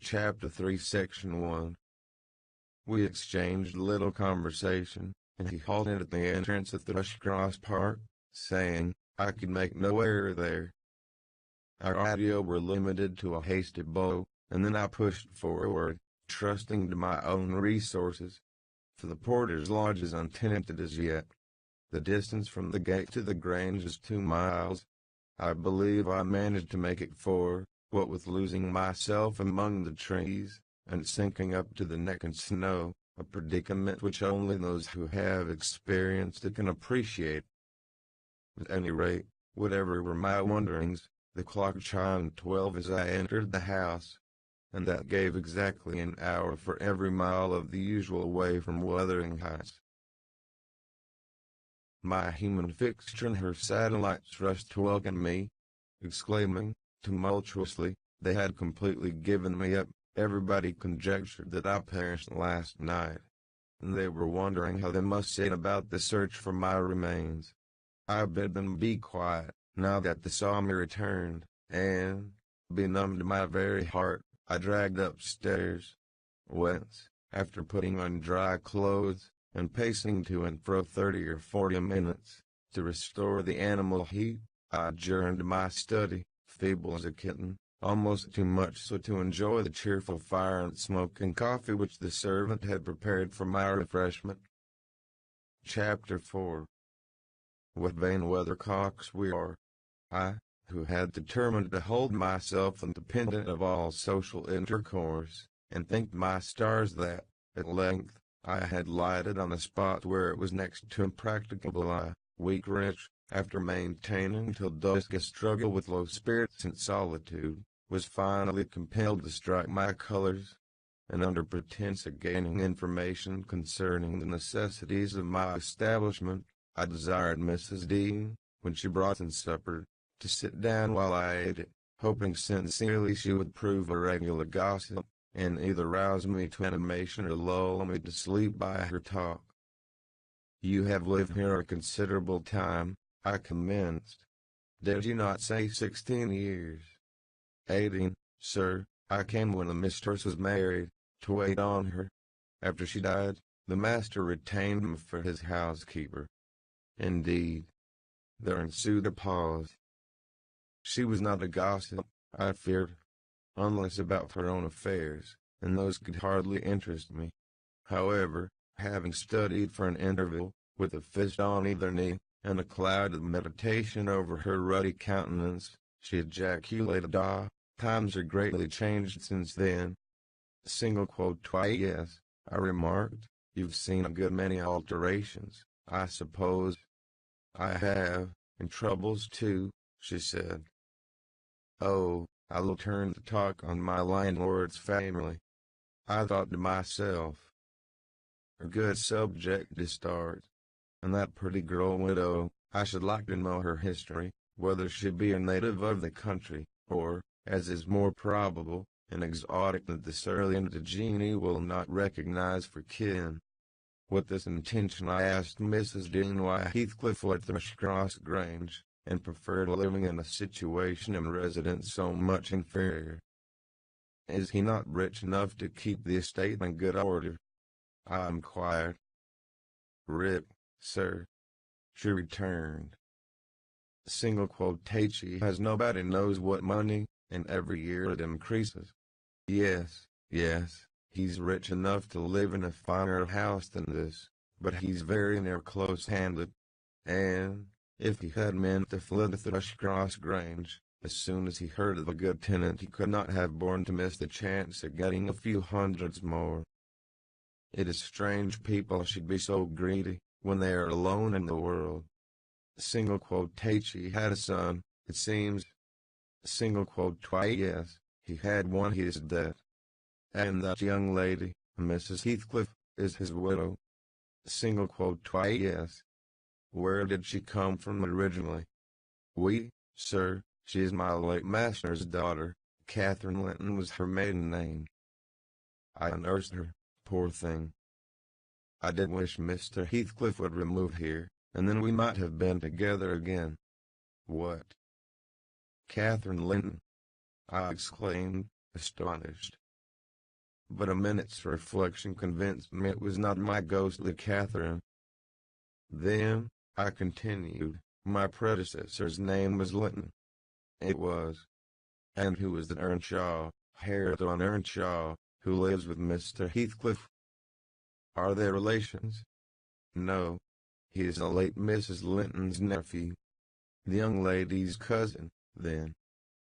Chapter 3 Section 1. We exchanged little conversation, and he halted at the entrance of Thrushcross Park, saying, I could make no error there. Our audio were limited to a hasty bow, and then I pushed forward, trusting to my own resources. For the porter's lodge is untenanted as yet. The distance from the gate to the grange is 2 miles. I believe I managed to make it 4, what with losing myself among the trees, and sinking up to the neck in snow, a predicament which only those who have experienced it can appreciate. At any rate, whatever were my wanderings, the clock chimed 12 as I entered the house, and that gave exactly an hour for every mile of the usual way from Wuthering Heights. My human fixture and her satellites rushed to welcome me, exclaiming, tumultuously, they had completely given me up. Everybody conjectured that I perished last night, and they were wondering how they must set about the search for my remains. I bid them be quiet, now that they saw me returned, and, benumbed to my very heart, I dragged upstairs, whence, after putting on dry clothes, and pacing to and fro 30 or 40 minutes, to restore the animal heat, I adjourned to my study, feeble as a kitten, almost too much so to enjoy the cheerful fire and smoke and coffee which the servant had prepared for my refreshment. Chapter 4. What vain weathercocks we are! I, who had determined to hold myself independent of all social intercourse, and thanked my stars that, at length, I had lighted on a spot where it was next to impracticable. I, weak wretch, after maintaining till dusk a struggle with low spirits and solitude, was finally compelled to strike my colors, and under pretense of gaining information concerning the necessities of my establishment, I desired Mrs. Dean, when she brought in supper, to sit down while I ate it, hoping sincerely she would prove a regular gossip, and either rouse me to animation or lull me to sleep by her talk. You have lived here a considerable time, I commenced. Did you not say 16 years? 18, sir. I came when the mistress was married, to wait on her. After she died, the master retained me for his housekeeper. Indeed. There ensued a pause. She was not a gossip, I feared, unless about her own affairs, and those could hardly interest me. However, having studied for an interval, with a fist on either knee, and a cloud of meditation over her ruddy countenance, she ejaculated, Ah, times are greatly changed since then. Yes, I remarked, you've seen a good many alterations, I suppose. I have, and troubles too, she said. Oh, I will turn the talk on my landlord's family. I thought to myself, a good subject to start. And that pretty girl widow, I should like to know her history, whether she be a native of the country, or, as is more probable, an exotic that the surly indigene will not recognize for kin. With this intention I asked Mrs. Dean why Heathcliff left Thrushcross Grange, and preferred living in a situation and residence so much inferior. Is he not rich enough to keep the estate in good order? I inquired. Rich, sir, she returned. He has nobody knows what money, and every year it increases. Yes, he's rich enough to live in a finer house than this, but he's very near close-handed, and, if he had meant to flee to Thrushcross Grange, as soon as he heard of a good tenant he could not have borne to miss the chance of getting a few hundreds more. It is strange people should be so greedy, when they are alone in the world. He had a son, it seems. Yes, he had one, he is dead. And that young lady, Mrs. Heathcliff, is his widow. Yes. Where did she come from originally? Sir, she is my late master's daughter. Catherine Linton was her maiden name. I nursed her, poor thing. I did wish Mr. Heathcliff would remove here, and then we might have been together again. What? Catherine Linton! I exclaimed, astonished. but a minute's reflection convinced me it was not my ghostly Catherine. Then, I continued, my predecessor's name was Linton. It was. And who was the Earnshaw, Hareton Earnshaw, who lives with Mr. Heathcliff? Are they relations? No. He is the late Mrs. Linton's nephew. The young lady's cousin, then.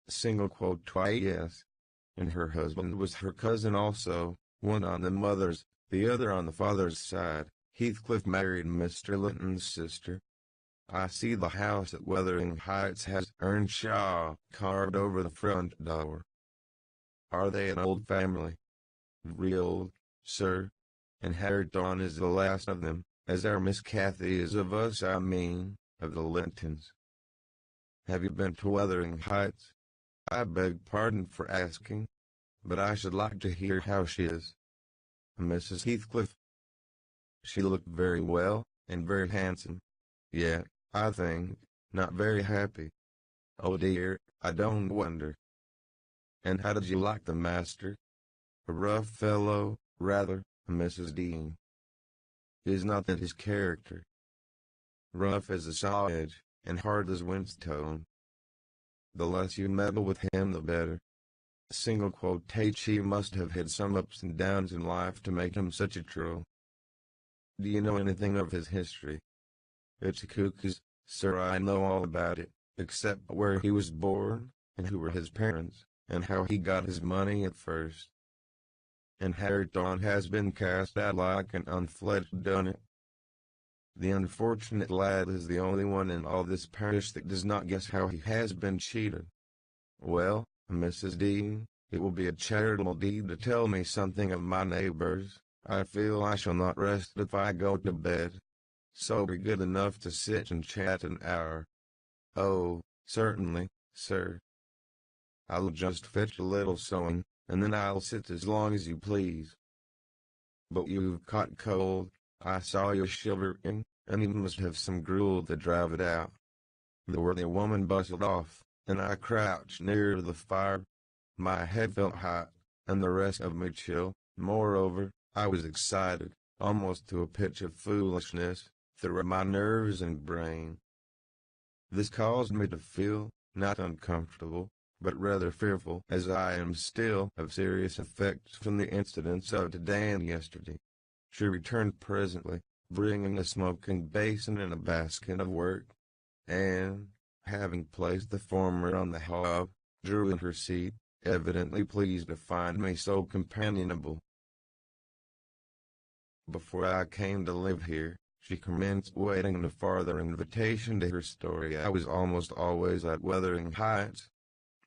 Single quote twice yes. And her husband was her cousin also, one on the mother's, the other on the father's side. Heathcliff married Mr. Linton's sister. I see the house at Wuthering Heights has Earnshaw carved over the front door. Are they an old family? Real old, sir. And Hareton is the last of them, as our Miss Cathy is of us, I mean, of the Lintons. Have you been to Wuthering Heights? I beg pardon for asking, but I should like to hear how she is. Mrs. Heathcliff. She looked very well, and very handsome. Yet, I think, not very happy. Oh dear, I don't wonder. And how did you like the master? A rough fellow, rather, Mrs. Dean. Is not that his character? Rough as a saw edge, and hard as whinstone. The less you meddle with him the better. Single quotate she must have had some ups and downs in life to make him such a trull. Do you know anything of his history? It's a cuckoo's, sir, I know all about it, except where he was born, and who were his parents, and how he got his money at first. And Hareton has been cast out like an unfledged dunnet. The unfortunate lad is the only one in all this parish that does not guess how he has been cheated. Well, Mrs. Dean, it will be a charitable deed to tell me something of my neighbors. I feel I shall not rest if I go to bed. Sober good enough to sit and chat an hour. Oh, certainly, sir. I'll just fetch a little sewing, and then I'll sit as long as you please. But you've caught cold, I saw you shivering, and you must have some gruel to drive it out. The worthy woman bustled off, and I crouched near the fire. My head felt hot, and the rest of me chill. Moreover, I was excited, almost to a pitch of foolishness, through my nerves and brain. This caused me to feel, not uncomfortable, but rather fearful, as I am still of serious effects from the incidents of today and yesterday. She returned presently, bringing a smoking basin and a basket of work, and, having placed the former on the hob, drew in her seat, evidently pleased to find me so companionable. Before I came to live here, she commenced waiting a farther invitation to her story. I was almost always at Wuthering Heights,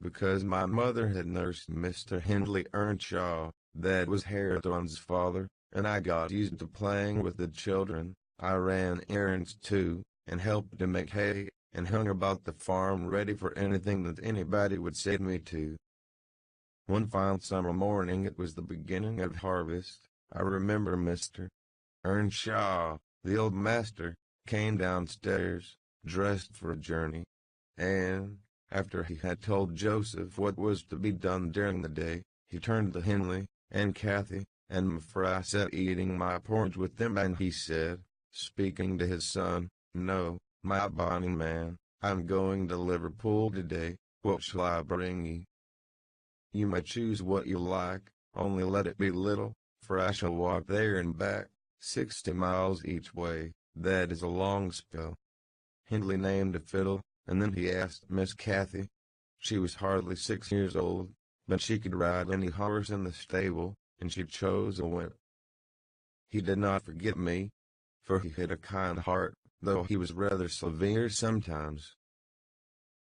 because my mother had nursed Mr. Hindley Earnshaw, that was Hareton's father, and I got used to playing with the children. I ran errands too, and helped to make hay, and hung about the farm ready for anything that anybody would set me to. One fine summer morning, it was the beginning of harvest, I remember Mr. Earnshaw, the old master, came downstairs, dressed for a journey, and, after he had told Joseph what was to be done during the day, he turned to Hindley and Cathy, and for I sat eating my porridge with them, and he said, speaking to his son, "No, my bonny man, I'm going to Liverpool today. What shall I bring ye? You may choose what you like, only let it be little, for I shall walk there and back, 60 miles each way. That is a long spell." Hindley named a fiddle, and then he asked Miss Cathy. She was hardly 6 years old, but she could ride any horse in the stable, and she chose a whip. He did not forget me, for he had a kind heart, though he was rather severe sometimes.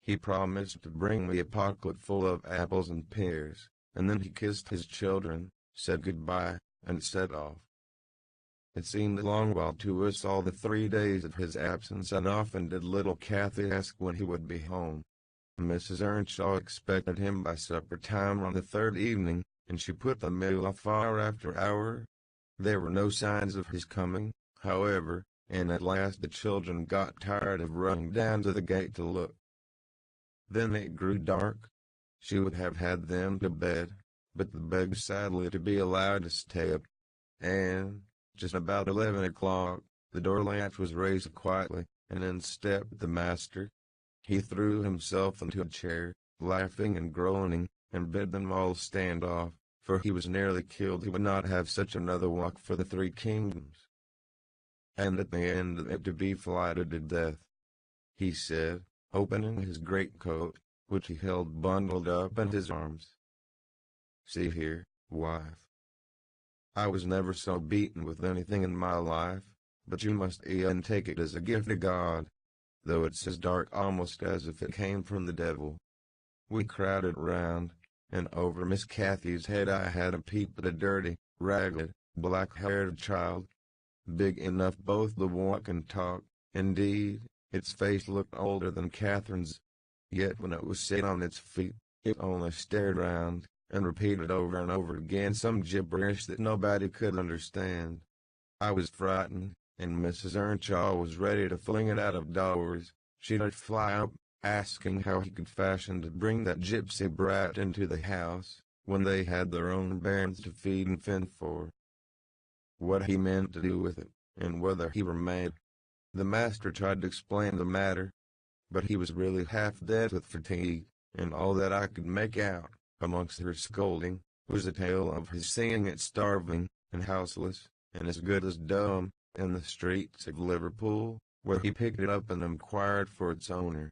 He promised to bring me a pocket full of apples and pears, and then he kissed his children, said good-bye, and set off. It seemed a long while to us all the 3 days of his absence, and often did little Cathy ask when he would be home. Mrs. Earnshaw expected him by supper time on the third evening, and she put the meal off hour after hour. There were no signs of his coming, however, and at last the children got tired of running down to the gate to look. Then it grew dark. She would have had them to bed, but begged sadly to be allowed to stay up. And, just about 11 o'clock, the door latch was raised quietly, and in stepped the master. He threw himself into a chair, laughing and groaning, and bid them all stand off, for he was nearly killed. He would not have such another walk for the three kingdoms. And at the end of it to be flighted to death, he said, opening his greatcoat, which he held bundled up in his arms. See here, wife. I was never so beaten with anything in my life, but you must e'en take it as a gift of God, though it's as dark almost as if it came from the devil. We crowded round, and over Miss Cathy's head I had a peep at a dirty, ragged, black-haired child, big enough both to walk and talk. Indeed, its face looked older than Catherine's, yet when it was set on its feet, it only stared round, and repeated over and over again some gibberish that nobody could understand. I was frightened, and Mrs. Earnshaw was ready to fling it out of doors. She let fly up, asking how he could fashion to bring that gypsy brat into the house, when they had their own bairns to feed and fend for. What he meant to do with it, and whether he were mad. The master tried to explain the matter, but he was really half dead with fatigue, and all that I could make out, amongst her scolding, was a tale of his seeing it starving, and houseless, and as good as dumb, in the streets of Liverpool, where he picked it up and inquired for its owner.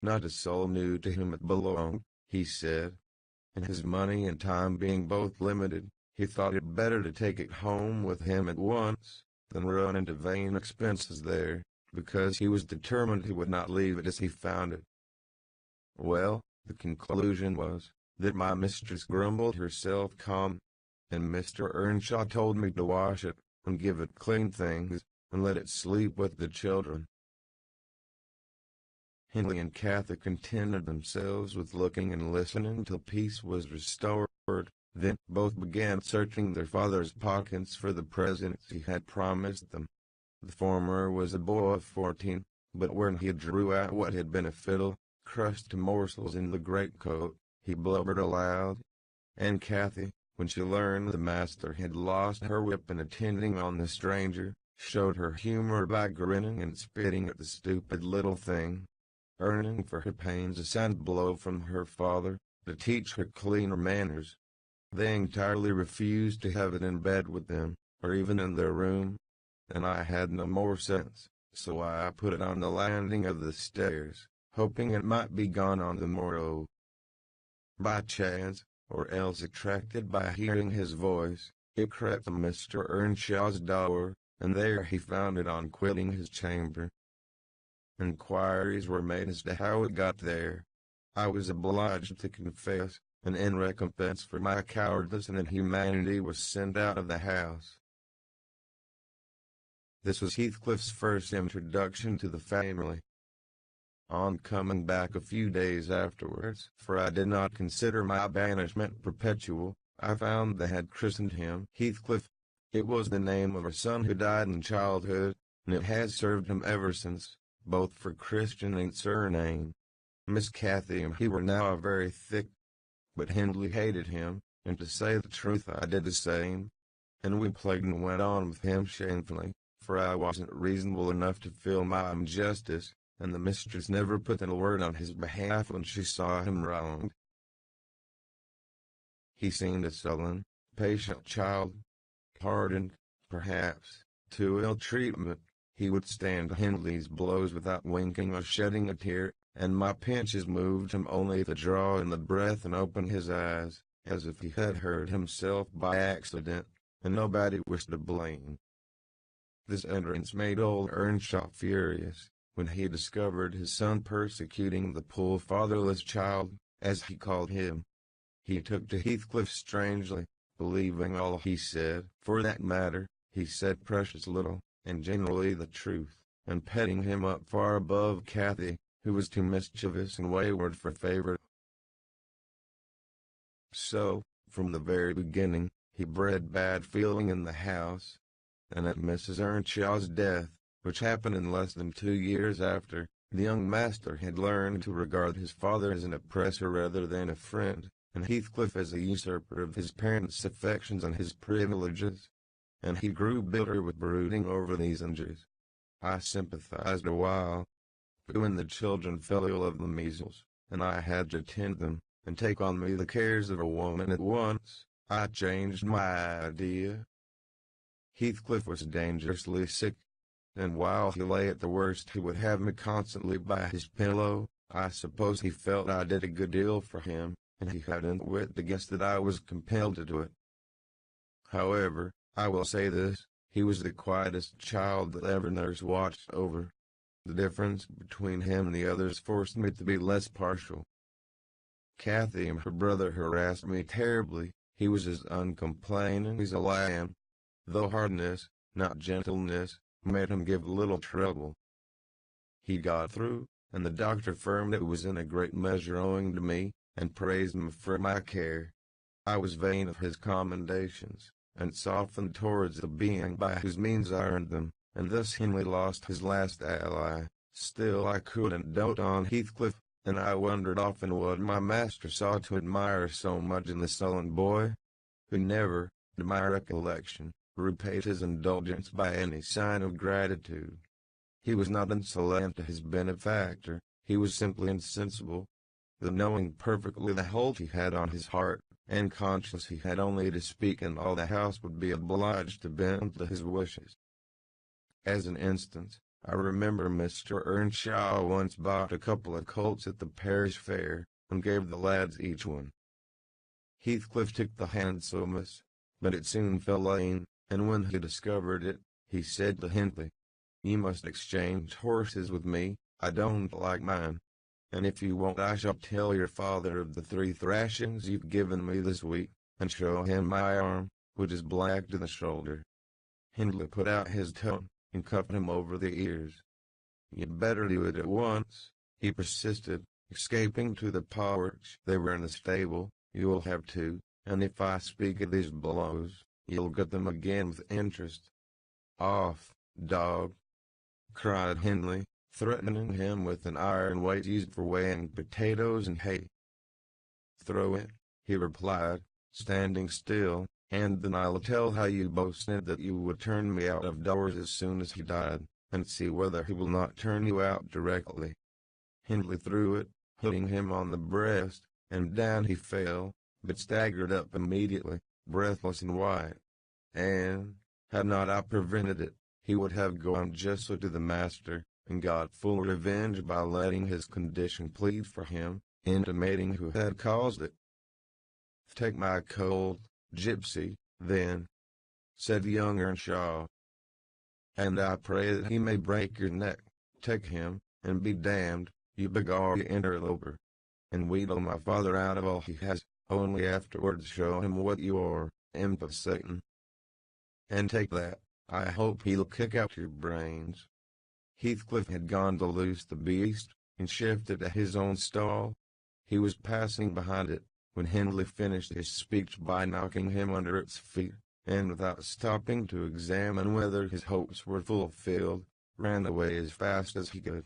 Not a soul knew to whom it belonged, he said, and his money and time being both limited, he thought it better to take it home with him at once, than run into vain expenses there, because he was determined he would not leave it as he found it. Well, the conclusion was, that my mistress grumbled herself calm, and Mr. Earnshaw told me to wash it, and give it clean things, and let it sleep with the children. Hindley and Cathy contented themselves with looking and listening till peace was restored. Then both began searching their father's pockets for the presents he had promised them. The former was a boy of 14, but when he drew out what had been a fiddle, crushed to morsels in the greatcoat, he blubbered aloud. And Cathy, when she learned the master had lost her whip in attending on the stranger, showed her humor by grinning and spitting at the stupid little thing, earning for her pains a sound blow from her father, to teach her cleaner manners. They entirely refused to have it in bed with them, or even in their room, and I had no more sense, so I put it on the landing of the stairs, hoping it might be gone on the morrow. By chance, or else attracted by hearing his voice, it crept to Mr. Earnshaw's door, and there he found it on quitting his chamber. Inquiries were made as to how it got there. I was obliged to confess, and in recompense for my cowardice and inhumanity was sent out of the house. This was Heathcliff's first introduction to the family. On coming back a few days afterwards, for I did not consider my banishment perpetual, I found they had christened him Heathcliff. It was the name of a son who died in childhood, and it has served him ever since, both for Christian and surname. Miss Cathy and he were now very thick, but Hindley hated him, and to say the truth I did the same, and we plagued and went on with him shamefully, for I wasn't reasonable enough to feel my injustice, and the mistress never put in a word on his behalf when she saw him wronged. He seemed a sullen, patient child, hardened, perhaps, to ill treatment. He would stand Hindley's blows without winking or shedding a tear, and my pinches moved him only to draw in the breath and open his eyes, as if he had hurt himself by accident, and nobody was to blame. This utterance made old Earnshaw furious, when he discovered his son persecuting the poor fatherless child, as he called him. He took to Heathcliff strangely, believing all he said. For that matter, he said precious little, and generally the truth, and petting him up far above Cathy, who was too mischievous and wayward for favor. So, from the very beginning, he bred bad feeling in the house, and at Mrs. Earnshaw's death, which happened in less than 2 years after, the young master had learned to regard his father as an oppressor rather than a friend, and Heathcliff as a usurper of his parents' affections and his privileges, and he grew bitter with brooding over these injuries. I sympathized a while, but when the children fell ill of the measles, and I had to tend them, and take on me the cares of a woman at once, I changed my idea. Heathcliff was dangerously sick, and while he lay at the worst he would have me constantly by his pillow. I suppose he felt I did a good deal for him, and he hadn't wit to guess that I was compelled to do it. However, I will say this, he was the quietest child that ever nurse watched over. The difference between him and the others forced me to be less partial. Kathy and her brother harassed me terribly. He was as uncomplaining as a lamb, though hardness, not gentleness, made him give little trouble. He got through, and the doctor affirmed it was in a great measure owing to me, and praised me for my care. I was vain of his commendations, and softened towards the being by whose means I earned them, and thus Henley lost his last ally. Still I couldn't dote on Heathcliff, and I wondered often what my master saw to admire so much in the sullen boy, who never, to my recollection, repaid his indulgence by any sign of gratitude. He was not insolent to his benefactor, he was simply insensible, though knowing perfectly the hold he had on his heart, and conscious he had only to speak and all the house would be obliged to bend to his wishes. As an instance, I remember Mr. Earnshaw once bought a couple of colts at the parish fair, and gave the lads each one. Heathcliff took the handsomest, but it soon fell lame, and when he discovered it, he said to Henley, "You must exchange horses with me, I don't like mine. And if you won't I shall tell your father of the 3 thrashings you've given me this week, and show him my arm, which is black to the shoulder." Henley put out his tongue, and cuffed him over the ears. "You'd better do it at once," he persisted, escaping to the porch. They were in the stable. "You'll have to, and if I speak of these blows, you'll get them again with interest." "Off, dog!" cried Henley, threatening him with an iron weight used for weighing potatoes and hay. "Throw it," he replied, standing still, "and then I'll tell how you boasted that you would turn me out of doors as soon as he died, and see whether he will not turn you out directly." Henley threw it, hitting him on the breast, and down he fell, but staggered up immediately, breathless and white. And, had not I prevented it, he would have gone justly to the master, and got full revenge by letting his condition plead for him, intimating who had caused it. "Take my colt, gypsy, then," said young Earnshaw, "and I pray that he may break your neck. Take him, and be damned, you beggarly interloper, and wheedle my father out of all he has, only afterwards show him what you are, imp of Satan. And take that, I hope he'll kick out your brains." Heathcliff had gone to loose the beast, and shift it at his own stall. He was passing behind it, when Henley finished his speech by knocking him under its feet, and without stopping to examine whether his hopes were fulfilled, ran away as fast as he could.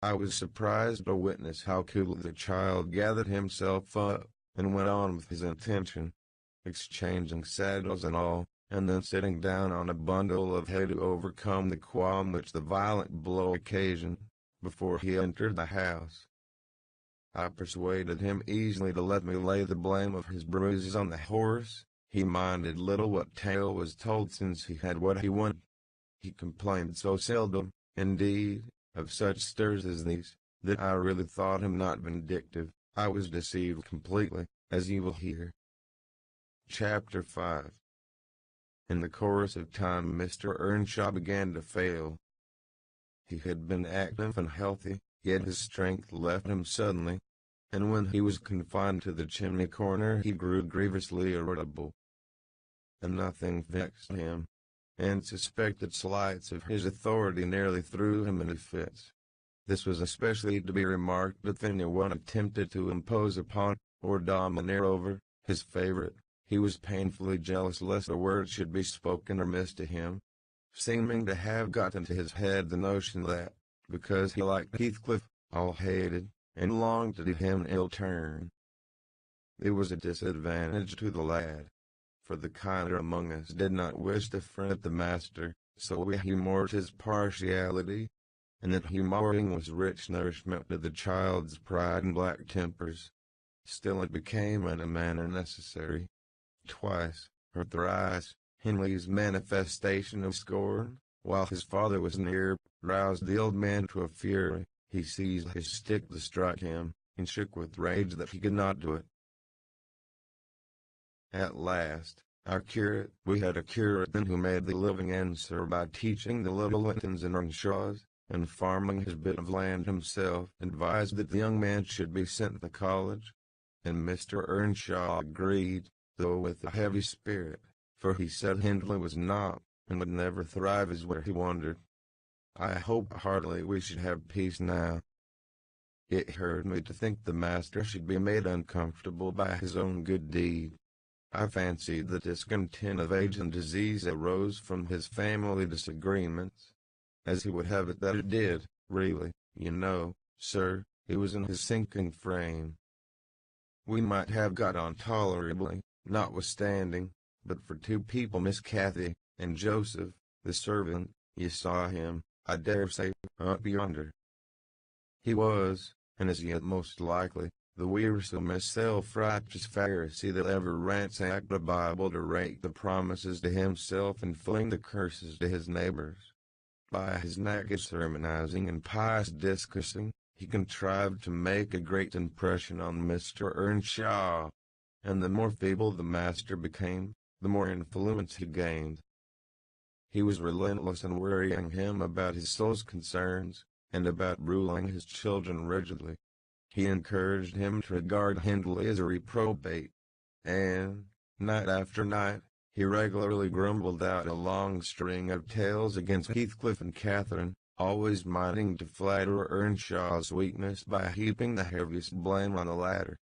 I was surprised to witness how coolly the child gathered himself up, and went on with his intention, exchanging saddles and all, and then sitting down on a bundle of hay to overcome the qualm which the violent blow occasioned, before he entered the house. I persuaded him easily to let me lay the blame of his bruises on the horse. He minded little what tale was told, since he had what he wanted. He complained so seldom, indeed, of such stirs as these, that I really thought him not vindictive. I was deceived completely, as you will hear. Chapter 5. In the course of time Mr. Earnshaw began to fail. He had been active and healthy, yet his strength left him suddenly, and when he was confined to the chimney corner he grew grievously irritable. And nothing vexed him, and suspected slights of his authority nearly threw him into fits. This was especially to be remarked if anyone attempted to impose upon, or domineer over, his favorite. He was painfully jealous lest a word should be spoken amiss to him, seeming to have got into his head the notion that, because he liked Heathcliff, all hated, and longed to do him ill turn. It was a disadvantage to the lad, for the kinder among us did not wish to fret the master, so we humored his partiality, and that humoring was rich nourishment to the child's pride and black tempers. Still it became in a manner necessary. Twice, or thrice, Henley's manifestation of scorn, while his father was near, roused the old man to a fury. He seized his stick to strike him, and shook with rage that he could not do it. At last, we had a curate then who made the living answer by teaching the little Lintons and Earnshaws, and farming his bit of land himself, advised that the young man should be sent to college. And Mr. Earnshaw agreed, though with a heavy spirit, for he said Hindley was not, and would never thrive as where he wandered. I hope heartily we should have peace now. It hurt me to think the master should be made uncomfortable by his own good deed. I fancied the discontent of age and disease arose from his family disagreements, as he would have it that it did. Really, you know, sir, it was in his sinking frame. We might have got on tolerably, notwithstanding, but for two people, Miss Cathy, and Joseph, the servant. You saw him, I dare say, up yonder. He was, and is yet most likely, the wearisomest self-righteous Pharisee that ever ransacked the Bible to rake the promises to himself and fling the curses to his neighbors. By his naked sermonizing and pious discoursing, he contrived to make a great impression on Mr. Earnshaw, and the more feeble the master became, the more influence he gained. He was relentless in worrying him about his soul's concerns, and about ruling his children rigidly. He encouraged him to regard Hindley as a reprobate, and, night after night, he regularly grumbled out a long string of tales against Heathcliff and Catherine, always minding to flatter Earnshaw's weakness by heaping the heaviest blame on the latter.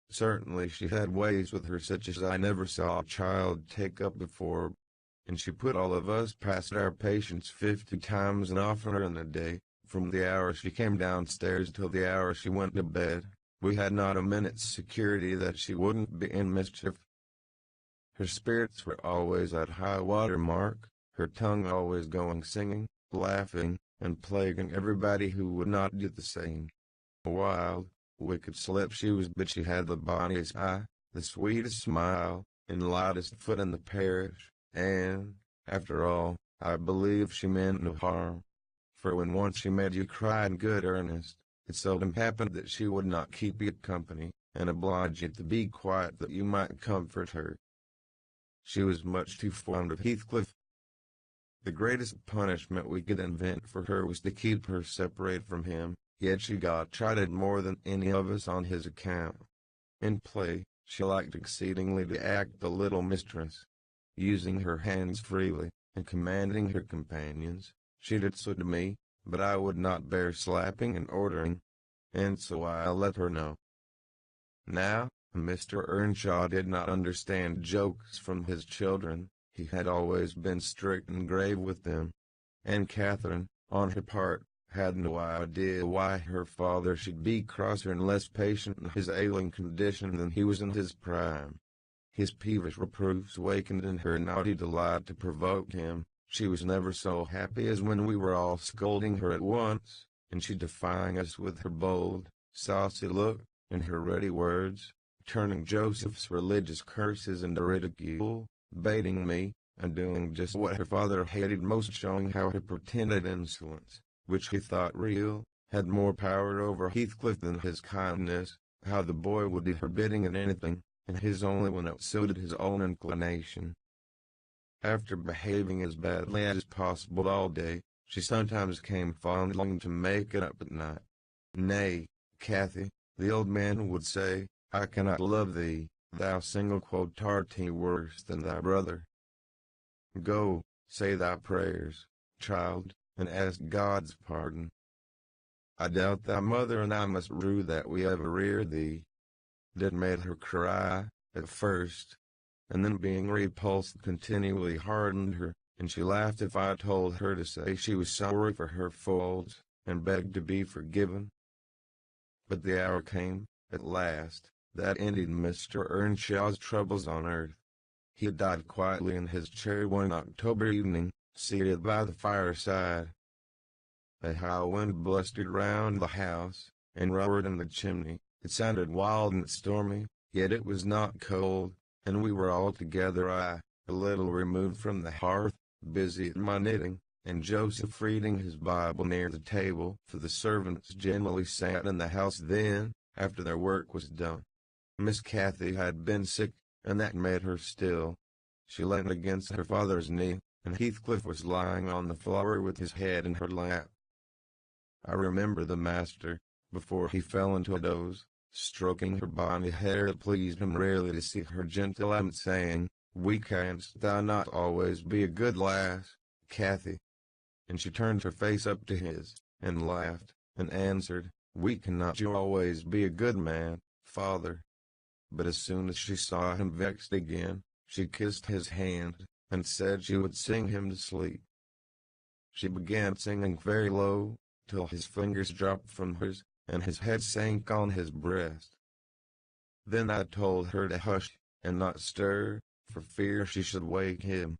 Certainly she had ways with her such as I never saw a child take up before, and she put all of us past our patience 50 times and oftener in a day. From the hour she came downstairs till the hour she went to bed, we had not a minute's security that she wouldn't be in mischief. Her spirits were always at high water mark, her tongue always going singing, laughing, and plaguing everybody who would not do the same. A wild, wicked slip she was, but she had the bonniest eye, the sweetest smile, and lightest foot in the parish, and, after all, I believe she meant no harm. For when once she made you cry in good earnest, it seldom happened that she would not keep you company, and oblige you to be quiet that you might comfort her. She was much too fond of Heathcliff. The greatest punishment we could invent for her was to keep her separate from him, yet she got chided more than any of us on his account. In play, she liked exceedingly to act the little mistress, using her hands freely, and commanding her companions. She did so to me, but I would not bear slapping and ordering, and so I let her know. Now, Mr. Earnshaw did not understand jokes from his children. He had always been strict and grave with them, and Catherine, on her part, had no idea why her father should be crosser and less patient in his ailing condition than he was in his prime. His peevish reproofs wakened in her naughty delight to provoke him. She was never so happy as when we were all scolding her at once, and she defying us with her bold, saucy look, and her ready words, turning Joseph's religious curses into ridicule, baiting me, and doing just what her father hated most, showing how her pretended insolence, which he thought real, had more power over Heathcliff than his kindness, how the boy would do her bidding in anything, and his only when it suited his own inclination. After behaving as badly as possible all day, she sometimes came fondling to make it up at night. Nay, Cathy, the old man would say, I cannot love thee, thou single quotarte worse than thy brother. Go, say thy prayers, child, and ask God's pardon. I doubt thy mother and I must rue that we ever reared thee. That made her cry, at first, and then being repulsed continually hardened her, and she laughed if I told her to say she was sorry for her faults, and begged to be forgiven. But the hour came, At last, that ended Mr. Earnshaw's troubles on earth. He had died quietly in his chair one October evening, seated by the fireside. A high wind blustered round the house, and roared in the chimney. It sounded wild and stormy, yet it was not cold, and we were all together, I, a little removed from the hearth, busy at my knitting, and Joseph reading his Bible near the table, for the servants generally sat in the house then, after their work was done. Miss Cathy had been sick, and that made her still. She leaned against her father's knee, and Heathcliff was lying on the floor with his head in her lap. I remember the master, before he fell into a doze, stroking her bonny hair. It pleased him rarely to see her gentle and saying, "We canst thou not always be a good lass, Cathy?" And she turned her face up to his, and laughed, and answered, "We cannot you always be a good man, father?" But as soon as she saw him vexed again, she kissed his hand, and said she would sing him to sleep. She began singing very low, till his fingers dropped from hers, and his head sank on his breast. Then I told her to hush, and not stir, for fear she should wake him.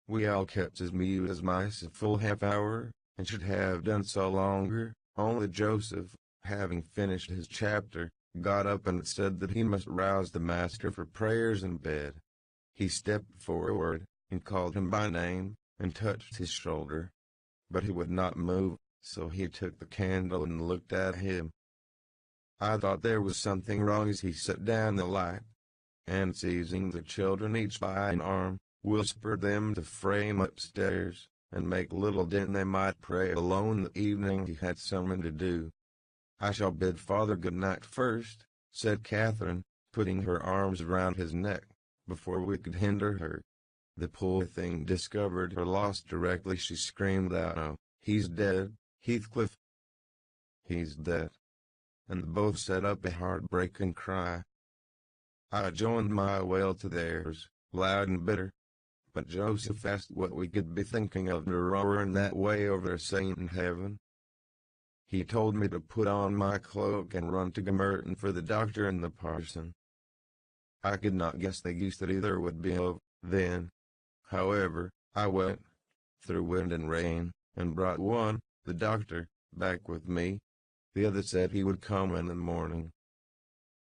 We all kept as mute as mice a full half-hour, and should have done so longer, only Joseph, having finished his chapter, got up and said that he must rouse the master for prayers in bed. He stepped forward, and called him by name, and touched his shoulder. But he would not move, so he took the candle and looked at him. I thought there was something wrong as he set down the light, and seizing the children each by an arm, whispered them to frame upstairs, and make little din they might pray alone the evening he had something to do. "I shall bid father good night first," said Catherine, putting her arms round his neck, before we could hinder her. The poor thing discovered her loss directly she screamed out, "Oh, he's dead, Heathcliff! He's dead!" And both set up a heartbreaking cry. I joined my wail to theirs, loud and bitter. But Joseph asked what we could be thinking of to roar in that way over a saint in heaven. He told me to put on my cloak and run to Gummerton for the doctor and the parson. I could not guess the use that either would be of, then. However, I went, through wind and rain, and brought one, the doctor, back with me. The other said he would come in the morning.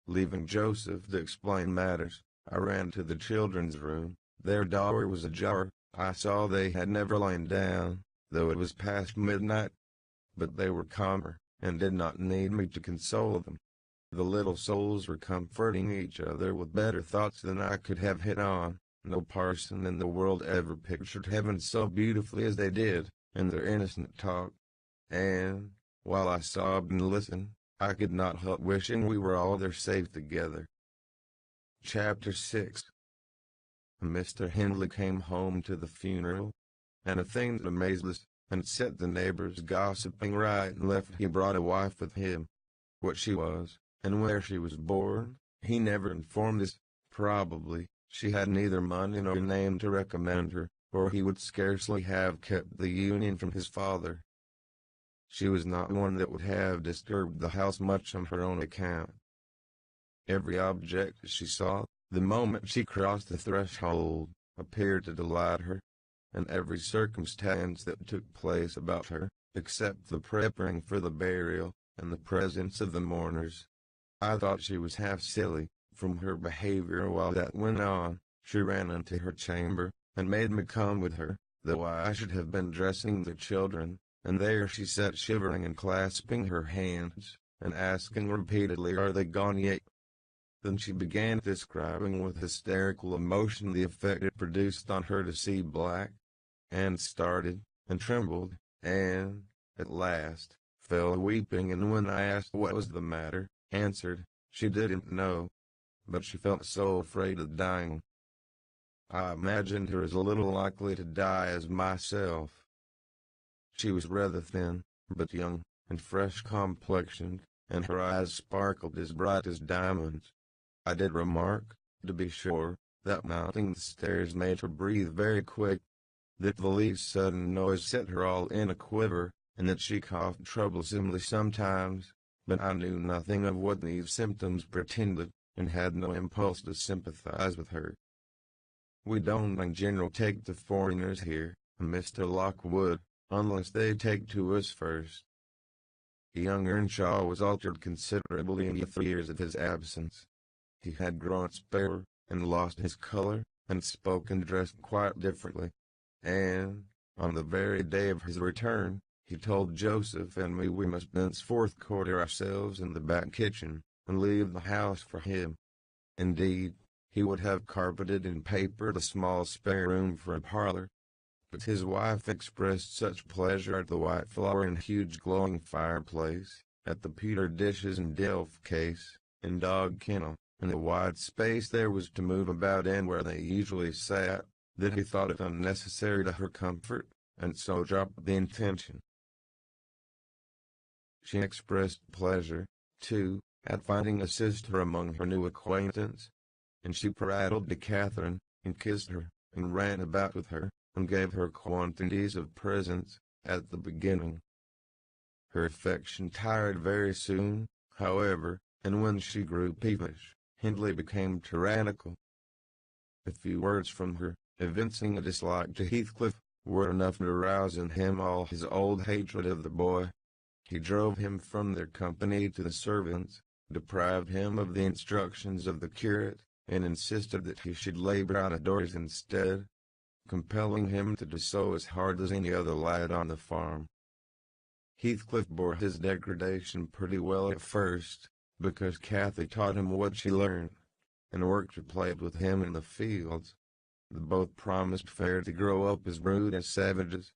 Leaving Joseph to explain matters, I ran to the children's room. Their door was ajar. I saw they had never lain down, though it was past midnight. But they were calmer, and did not need me to console them. The little souls were comforting each other with better thoughts than I could have hit on. No parson in the world ever pictured heaven so beautifully as they did, in their innocent talk. And, while I sobbed and listened, I could not help wishing we were all there safe together. Chapter 6. Mr. Hindley came home to the funeral, and a thing that amazed us, and set the neighbors gossiping right and left. He brought a wife with him. What she was, and where she was born, he never informed us. Probably, she had neither money nor name to recommend her, or he would scarcely have kept the union from his father. She was not one that would have disturbed the house much on her own account. Every object she saw, the moment she crossed the threshold, appeared to delight her, and every circumstance that took place about her, except the preparing for the burial, and the presence of the mourners. I thought she was half silly, from her behavior while that went on. She ran into her chamber, and made me come with her, though I should have been dressing the children, and there she sat shivering and clasping her hands, and asking repeatedly, "Are they gone yet?" Then she began describing with hysterical emotion the effect it produced on her to see black, and started, and trembled, and, at last, fell weeping, and when I asked what was the matter, answered, she didn't know, but she felt so afraid of dying. I imagined her as little likely to die as myself. She was rather thin, but young, and fresh complexioned, and her eyes sparkled as bright as diamonds. I did remark, to be sure, that mounting the stairs made her breathe very quick, that the least sudden noise set her all in a quiver, and that she coughed troublesomely sometimes, but I knew nothing of what these symptoms pretended, and had no impulse to sympathize with her. "We don't in general take to foreigners here, Mr. Lockwood, unless they take to us first." Young Earnshaw was altered considerably in the 3 years of his absence. He had grown spare, and lost his color, and spoke and dressed quite differently. And, on the very day of his return, he told Joseph and me we must thenceforth quarter ourselves in the back kitchen, and leave the house for him. Indeed, he would have carpeted and papered a small spare room for a parlor. But his wife expressed such pleasure at the white flower and huge glowing fireplace, at the pewter dishes and delf case, and dog kennel, and the wide space there was to move about in where they usually sat, that he thought it unnecessary to her comfort, and so dropped the intention. She expressed pleasure, too, at finding a sister among her new acquaintance, and she prattled to Catherine, and kissed her, and ran about with her, and gave her quantities of presents, at the beginning. Her affection tired very soon, however, and when she grew peevish, Hindley became tyrannical. A few words from her, evincing a dislike to Heathcliff, were enough to arouse in him all his old hatred of the boy. He drove him from their company to the servants, deprived him of the instructions of the curate, and insisted that he should labor out of doors instead, compelling him to do so as hard as any other lad on the farm. Heathcliff bore his degradation pretty well at first, because Cathy taught him what she learned, and worked or played with him in the fields. They both promised fair to grow up as rude as savages,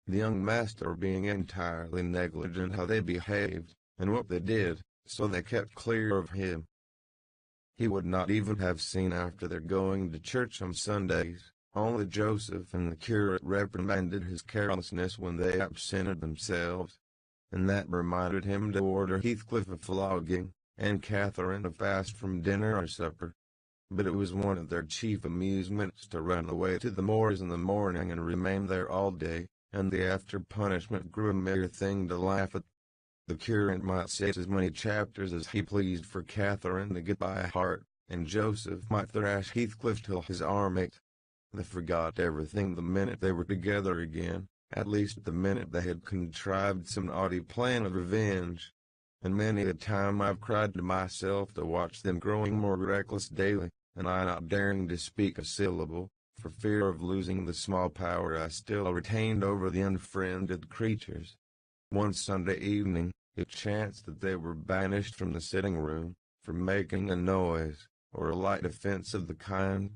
the young master being entirely negligent how they behaved, and what they did, so they kept clear of him. He would not even have seen after their going to church on Sundays, only Joseph and the curate reprimanded his carelessness when they absented themselves, and that reminded him to order Heathcliff a flogging, and Catherine a fast from dinner or supper. But it was one of their chief amusements to run away to the moors in the morning and remain there all day, and the after punishment grew a mere thing to laugh at. The curate might say as many chapters as he pleased for Catherine to get by heart, and Joseph might thrash Heathcliff till his arm ached. They forgot everything the minute they were together again, at least the minute they had contrived some naughty plan of revenge. And many a time I've cried to myself to watch them growing more reckless daily, and I not daring to speak a syllable, for fear of losing the small power I still retained over the unfriended creatures. One Sunday evening, it chanced that they were banished from the sitting-room, for making a noise, or a light offense of the kind,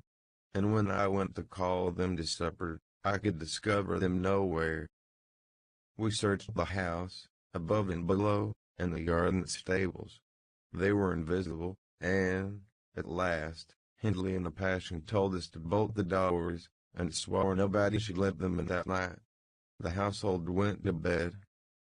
and when I went to call them to supper, I could discover them nowhere. We searched the house, above and below, and the yard and the stables. They were invisible, and, at last, Hindley in a passion told us to bolt the doors, and swore nobody should let them in that night. The household went to bed,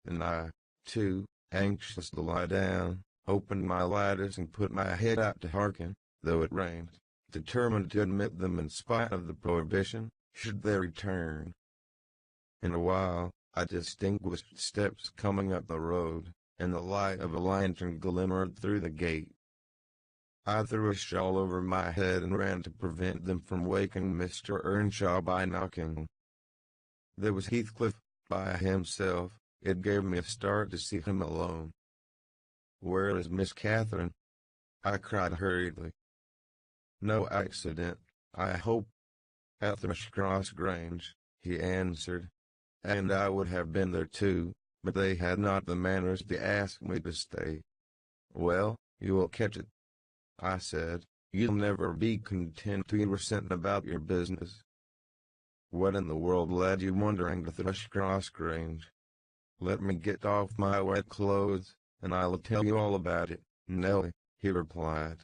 and I, too, anxious to lie down, opened my lattice and put my head out to hearken, though it rained, determined to admit them in spite of the prohibition, should they return. In a while, I distinguished steps coming up the road, and the light of a lantern glimmered through the gate. I threw a shawl over my head and ran to prevent them from waking Mr. Earnshaw by knocking. There was Heathcliff, by himself. It gave me a start to see him alone. "Where is Miss Catherine?" I cried hurriedly. "No accident, I hope." "At Thrushcross Grange," he answered. "And I would have been there too, but they had not the manners to ask me to stay." "Well, you will catch it," I said. "You'll never be content till you were sent about your business." "What in the world led you wandering to Thrushcross Grange?" "Let me get off my wet clothes, and I'll tell you all about it, Nelly," he replied.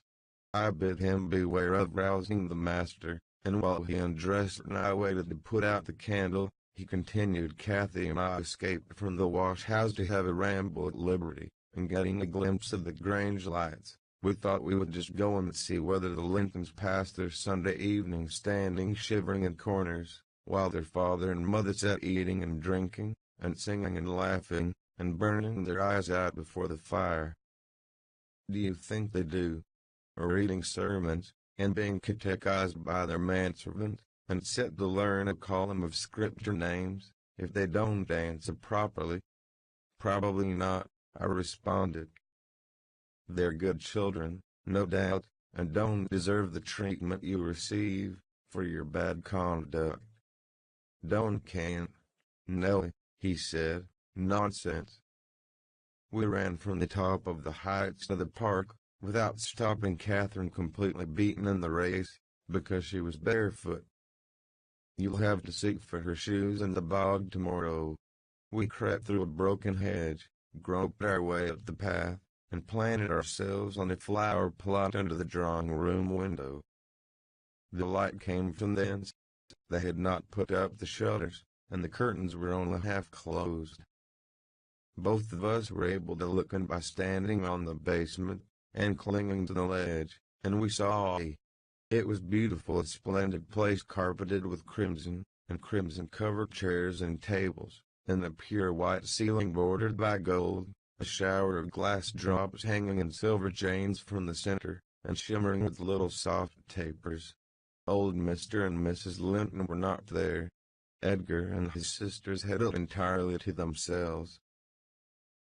I bid him beware of rousing the master, and while he undressed and I waited to put out the candle, he continued. "Cathy and I escaped from the wash-house to have a ramble at liberty, and getting a glimpse of the Grange lights, we thought we would just go and see whether the Lintons passed their Sunday evening standing shivering in corners, while their father and mother sat eating and drinking, and singing and laughing, and burning their eyes out before the fire. Do you think they do? Or reading sermons, and being catechized by their manservant, and set to learn a column of scripture names, if they don't answer properly? Probably not, I responded. They're good children, no doubt, and don't deserve the treatment you receive for your bad conduct. Don't can't. Nellie, he said, nonsense. We ran from the top of the heights to the park, without stopping, Catherine completely beaten in the race, because she was barefoot. You'll have to seek for her shoes in the bog tomorrow. We crept through a broken hedge, groped our way up the path, and planted ourselves on a flower plot under the drawing-room window. The light came from thence. They had not put up the shutters, and the curtains were only half closed. Both of us were able to look in by standing on the basement, and clinging to the ledge, and we saw it was beautiful, a splendid place carpeted with crimson, and crimson-covered chairs and tables, and the pure white ceiling bordered by gold, a shower of glass drops hanging in silver chains from the center, and shimmering with little soft tapers. Old Mr. and Mrs. Linton were not there. Edgar and his sisters had it entirely to themselves.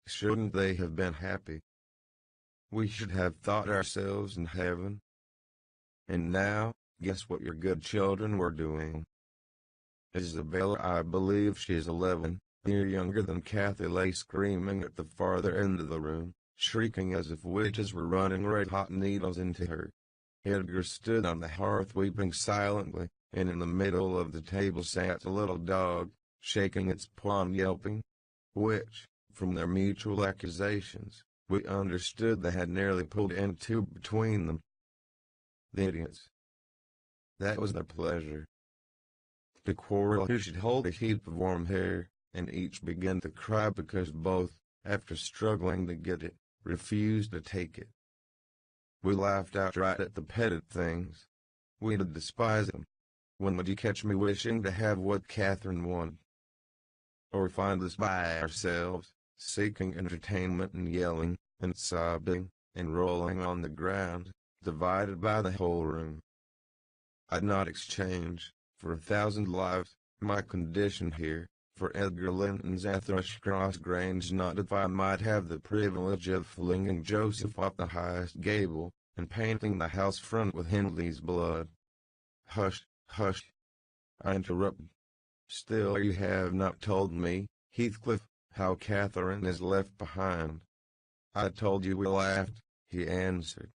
Shouldn't they have been happy? We should have thought ourselves in heaven. And now, guess what your good children were doing? Isabella, I believe she is 11, a year younger than Kathy, lay screaming at the farther end of the room, shrieking as if witches were running red-hot needles into her. Edgar stood on the hearth weeping silently, and in the middle of the table sat a little dog, shaking its paw and yelping, which, from their mutual accusations, we understood they had nearly pulled into between them. The idiots. That was their pleasure. To quarrel who should hold a heap of warm hair, and each began to cry because both, after struggling to get it, refused to take it. We laughed outright at the petted things. We did despise them. When would you catch me wishing to have what Catherine wanted? Or find us by ourselves, seeking entertainment and yelling, and sobbing, and rolling on the ground, divided by the whole room. I'd not exchange, for 1,000 lives, my condition here, for Edgar Linton's at Thrushcross Grange, not if I might have the privilege of flinging Joseph off the highest gable, and painting the house front with Hindley's blood. Hush, hush, I interrupted. Still you have not told me, Heathcliff, how Catherine is left behind. I told you, we laughed, he answered.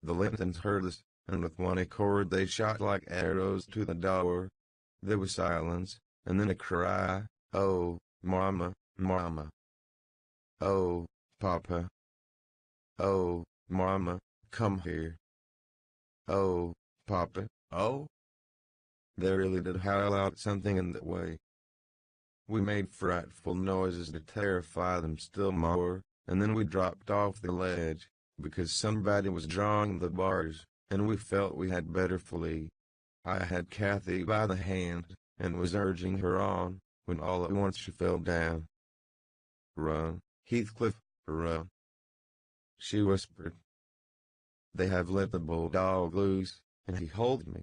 The Lintons heard us, and with one accord they shot like arrows to the door. There was silence, and then a cry, "Oh, Mama, Mama! Oh, Papa! Oh, Mama, come here! Oh, Papa, oh!" They really did howl out something in that way. We made frightful noises to terrify them still more, and then we dropped off the ledge, because somebody was drawing the bars, and we felt we had better flee. I had Kathy by the hand, and was urging her on, when all at once she fell down. "Run, Heathcliff, run," she whispered. "They have let the bulldog loose, and he holds me."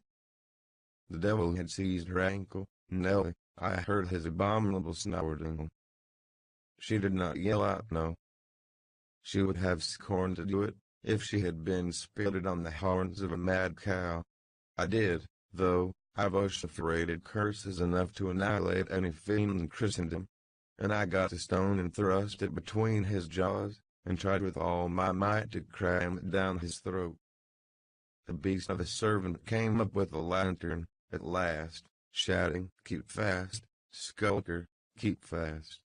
The devil had seized her ankle. Nellie, I heard his abominable snorting. She did not yell out no. She would have scorned to do it, if she had been spitted on the horns of a mad cow. I did, though. I vociferated curses enough to annihilate any fiend in Christendom, and I got a stone and thrust it between his jaws, and tried with all my might to cram it down his throat. The beast of a servant came up with a lantern, at last, shouting, "Keep fast, skulker, keep fast."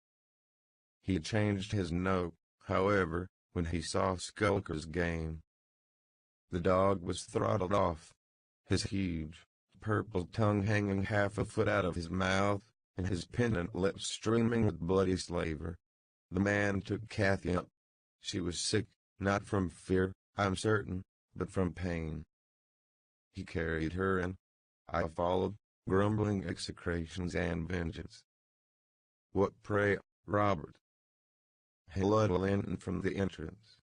He had changed his note, however, when he saw Skulker's game. The dog was throttled off, his huge, purple tongue hanging half a foot out of his mouth, and his pendant lips streaming with bloody slaver. The man took Kathy up. She was sick, not from fear, I'm certain, but from pain. He carried her in. I followed, grumbling execrations and vengeance. "What, pray, Robert?" hailed Linton from the entrance.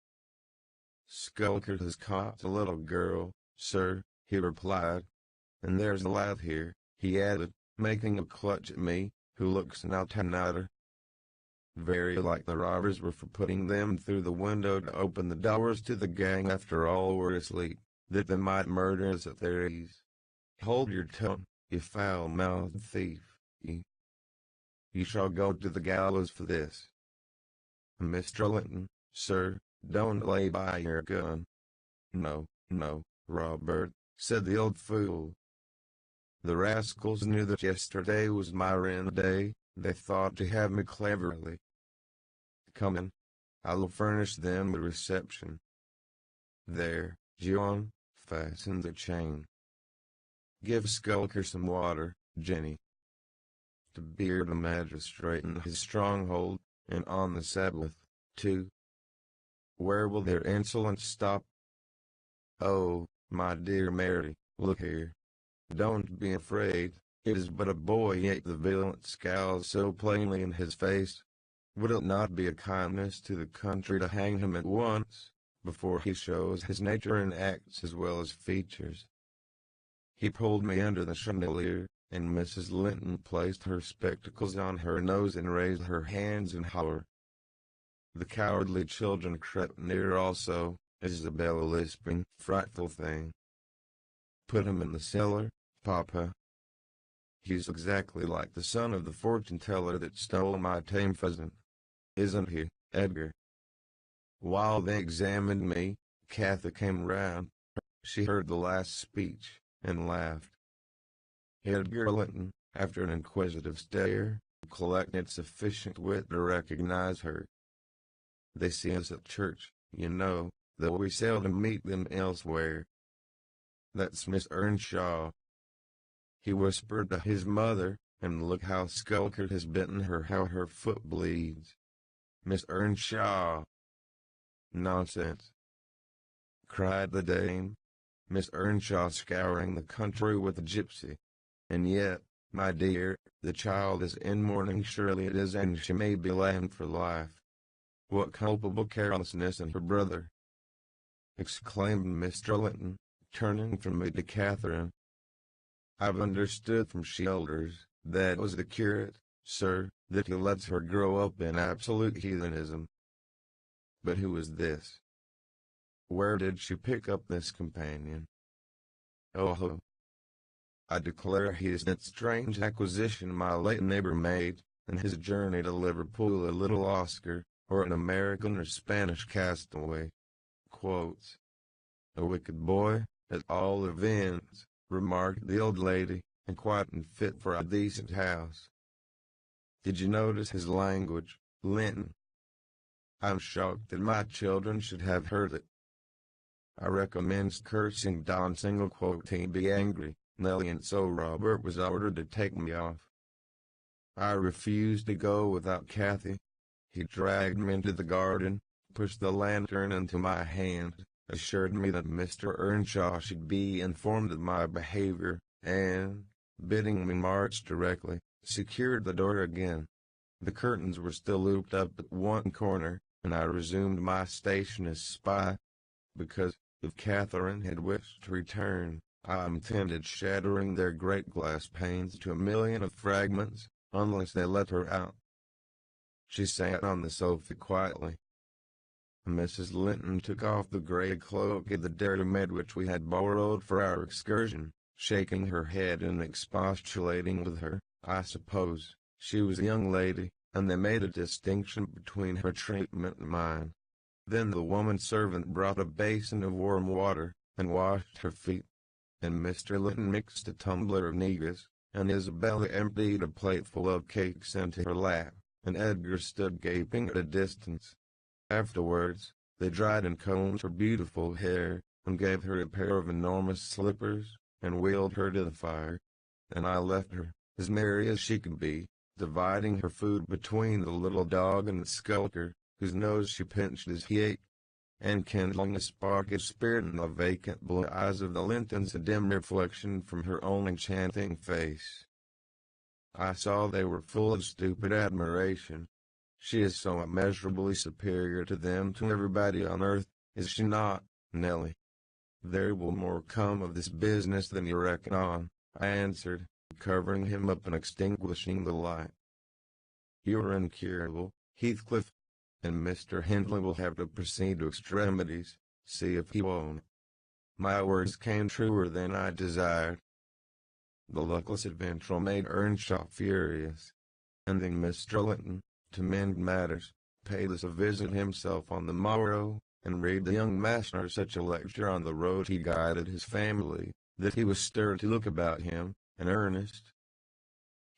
Skulker has caught a little girl, sir, he replied. And there's a lad here, he added, making a clutch at me, who looks out at her. Very like the robbers were for putting them through the window to open the doors to the gang after all were asleep, that they might murder us at their ease. Hold your tongue, you foul-mouthed thief, you shall go to the gallows for this. Mr. Linton, sir, don't lay by your gun. No, no, Robert, said the old fool. The rascals knew that yesterday was my rent day, they thought to have me cleverly. Come in, I will furnish them a reception. There, John, fasten the chain. Give Skulker some water, Jenny. To beard a magistrate in his stronghold, and on the Sabbath, too. Where will their insolence stop? Oh, my dear Mary, look here. Don't be afraid, it is but a boy, yet the villain scowls so plainly in his face. Would it not be a kindness to the country to hang him at once, before he shows his nature in acts as well as features? He pulled me under the chandelier, and Mrs. Linton placed her spectacles on her nose and raised her hands in horror. The cowardly children crept near also, Isabella lisping, "Frightful thing. Put him in the cellar, Papa. He's exactly like the son of the fortune-teller that stole my tame pheasant. Isn't he, Edgar?" While they examined me, Kathy came round. She heard the last speech, and laughed. Edgar Linton, after an inquisitive stare, collected sufficient wit to recognize her. "They see us at church, you know, though we seldom meet them elsewhere. That's Miss Earnshaw," he whispered to his mother, "and look how Skulker has bitten her, how her foot bleeds. Miss Earnshaw." "Nonsense!" cried the dame. "Miss Earnshaw scouring the country with a gypsy. And yet, my dear, the child is in mourning, surely it is, and she may be lamed for life. What culpable carelessness in her brother!" exclaimed Mr. Linton, turning from me to Catherine. "I've understood from Shielders, that was the curate, sir, that he lets her grow up in absolute heathenism. But who is this? Where did she pick up this companion? Oh, I declare he is that strange acquisition my late neighbor made, in his journey to Liverpool, a little Oscar, or an American or Spanish castaway. Quotes. A wicked boy, at all events, remarked the old lady, and quite unfit for a decent house. Did you notice his language, Linton? I'm shocked that my children should have heard it. I recommend cursing Don Single, quoting be angry, Nellie, and so Robert was ordered to take me off. I refused to go without Kathy. He dragged me into the garden, pushed the lantern into my hand, assured me that Mr. Earnshaw should be informed of my behavior, and, bidding me march directly, secured the door again. The curtains were still looped up at one corner, and I resumed my station as spy, because, if Catherine had wished to return, I intended shattering their great glass panes to a million of fragments, unless they let her out. She sat on the sofa quietly. Mrs. Linton took off the grey cloak of the dairymaid which we had borrowed for our excursion, shaking her head and expostulating with her. I suppose she was a young lady, and they made a distinction between her treatment and mine. Then the woman servant brought a basin of warm water, and washed her feet. And Mr. Linton mixed a tumbler of negus, and Isabella emptied a plateful of cakes into her lap, and Edgar stood gaping at a distance. Afterwards, they dried and combed her beautiful hair, and gave her a pair of enormous slippers, and wheeled her to the fire. And I left her, as merry as she could be, dividing her food between the little dog and the Skulker, whose nose she pinched as he ate, and kindling a spark of spirit in the vacant blue eyes of the Lintons, a dim reflection from her own enchanting face. I saw they were full of stupid admiration. She is so immeasurably superior to them, to everybody on earth, is she not, Nellie? There will more come of this business than you reckon on, I answered, covering him up and extinguishing the light. You are incurable, Heathcliff, and Mr. Hindley will have to proceed to extremities, see if he won't. My words came truer than I desired. The luckless adventurer made Earnshaw furious, and then Mr. Linton, to mend matters, paid us a visit himself on the morrow, and read the young master such a lecture on the road he guided his family, that he was stirred to look about him, in earnest.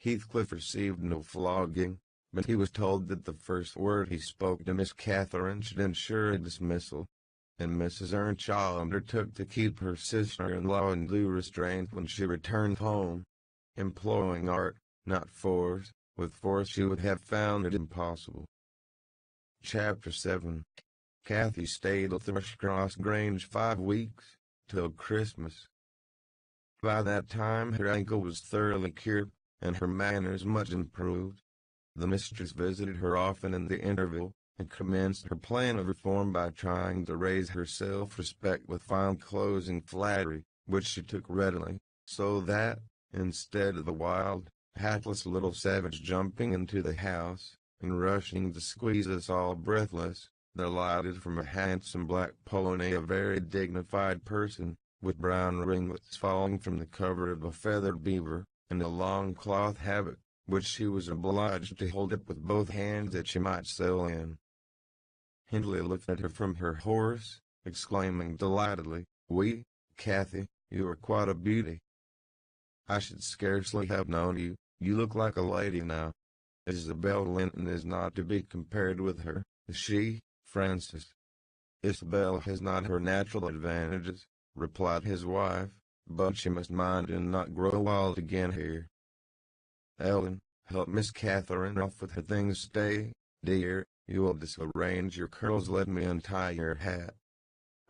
Heathcliff received no flogging, but he was told that the first word he spoke to Miss Catherine should ensure a dismissal, and Mrs. Earnshaw undertook to keep her sister-in-law in due restraint when she returned home, employing art, not force. With force she would have found it impossible. Chapter 7. Cathy stayed at Thrushcross Grange 5 weeks, till Christmas. By that time her ankle was thoroughly cured, and her manners much improved. The mistress visited her often in the interval, and commenced her plan of reform by trying to raise her self-respect with fine clothes and flattery, which she took readily, so that, instead of the wild, hatless little savage jumping into the house, and rushing to squeeze us all breathless, there lighted from a handsome black pony a very dignified person, with brown ringlets falling from the cover of a feathered beaver, and a long cloth habit, which she was obliged to hold up with both hands that she might sail in. Hindley looked at her from her horse, exclaiming delightedly, "Wee, Cathy, you are quite a beauty. I should scarcely have known you, you look like a lady now. Isabel Linton is not to be compared with her, is she, Francis?" "Isabel has not her natural advantages," replied his wife, "but she must mind and not grow old again here. Ellen, help Miss Catherine off with her things. Stay, dear, you will disarrange your curls. Let me untie your hat."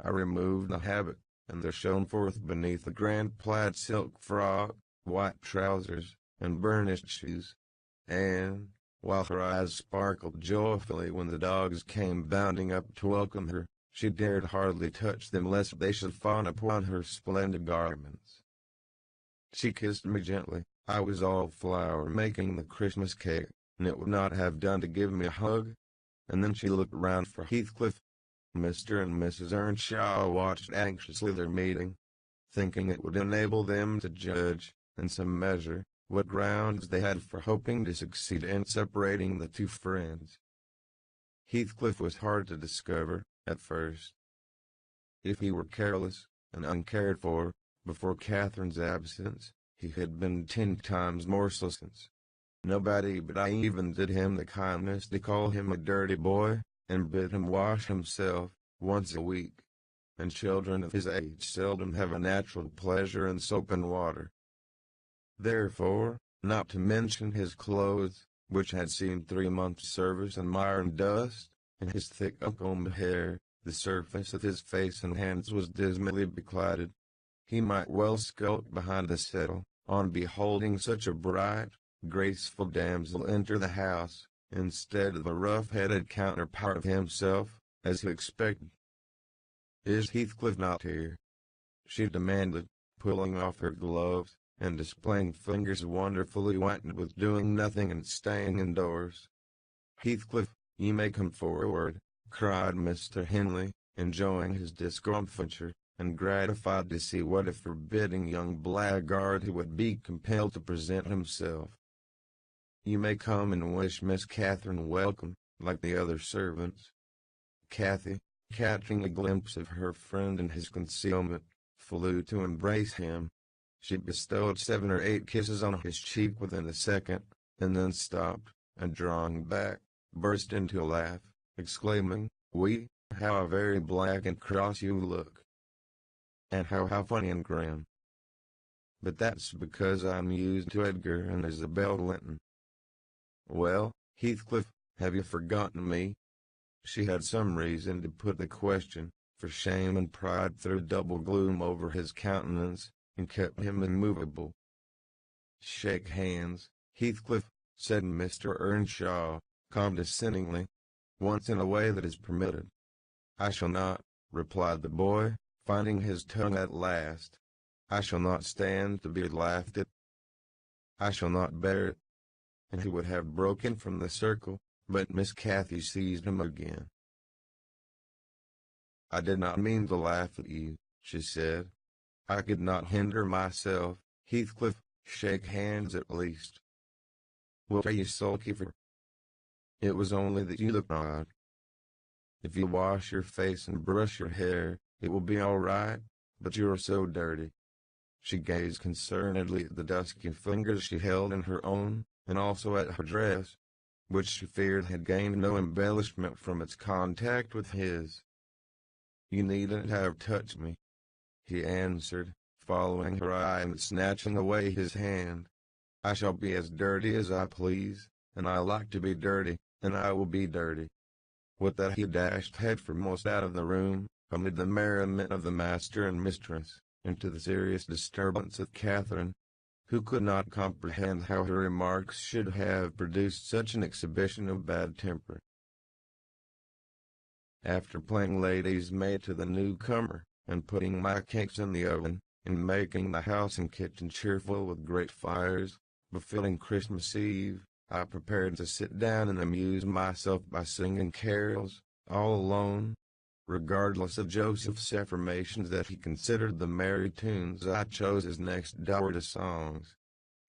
I removed the habit, and there shone forth beneath the grand plaid silk frock, white trousers, and burnished shoes, and, while her eyes sparkled joyfully when the dogs came bounding up to welcome her, she dared hardly touch them lest they should fawn upon her splendid garments. She kissed me gently. I was all flour making the Christmas cake, and it would not have done to give me a hug. And then she looked round for Heathcliff. Mr. and Mrs. Earnshaw watched anxiously their meeting, thinking it would enable them to judge, in some measure, what grounds they had for hoping to succeed in separating the two friends. Heathcliff was hard to discover, at first. If he were careless, and uncared for, before Catherine's absence, he had been 10 times more so since. Nobody but I even did him the kindness to call him a dirty boy, and bid him wash himself, once a week. And children of his age seldom have a natural pleasure in soap and water. Therefore, not to mention his clothes, which had seen 3 months' service in mire and dust, and his thick uncombed hair, the surface of his face and hands was dismally beclouded. He might well skulk behind the settle, on beholding such a bright, graceful damsel enter the house, instead of the rough-headed counterpart of himself, as he expected. "Is Heathcliff not here?" she demanded, pulling off her gloves, and displaying fingers wonderfully whitened with doing nothing and staying indoors. "Heathcliff, ye may come forward," cried Mr. Hindley, enjoying his discomfiture, and gratified to see what a forbidding young blackguard he would be compelled to present himself. "You may come and wish Miss Catherine welcome, like the other servants." Cathy, catching a glimpse of her friend in his concealment, flew to embrace him. She bestowed 7 or 8 kisses on his cheek within a second, and then stopped, and drawing back, burst into a laugh, exclaiming, "Wee, how very black and cross you look! And how funny and grim! But that's because I'm used to Edgar and Isabel Linton." "Well, Heathcliff, have you forgotten me?" She had some reason to put the question, for shame and pride threw double gloom over his countenance, and kept him immovable. "Shake hands, Heathcliff," said Mr. Earnshaw, condescendingly, "once in a way that is permitted." "I shall not," replied the boy, finding his tongue at last. "I shall not stand to be laughed at. I shall not bear it." And he would have broken from the circle, but Miss Cathy seized him again. "I did not mean to laugh at you," she said. "I could not hinder myself, Heathcliff. Shake hands at least. What are you sulky for?" "It was only that you look odd. If you wash your face and brush your hair, it will be all right, but you are so dirty." She gazed concernedly at the dusky fingers she held in her own, and also at her dress, which she feared had gained no embellishment from its contact with his. "You needn't have touched me," he answered, following her eye and snatching away his hand. "I shall be as dirty as I please, and I like to be dirty, and I will be dirty." With that he dashed headforemost out of the room, amid the merriment of the master and mistress, into the serious disturbance of Catherine, who could not comprehend how her remarks should have produced such an exhibition of bad temper. After playing lady's maid to the newcomer, and putting my cakes in the oven, and making the house and kitchen cheerful with great fires, befitting Christmas Eve, I prepared to sit down and amuse myself by singing carols, all alone, regardless of Joseph's affirmations that he considered the merry tunes I chose as next door to songs.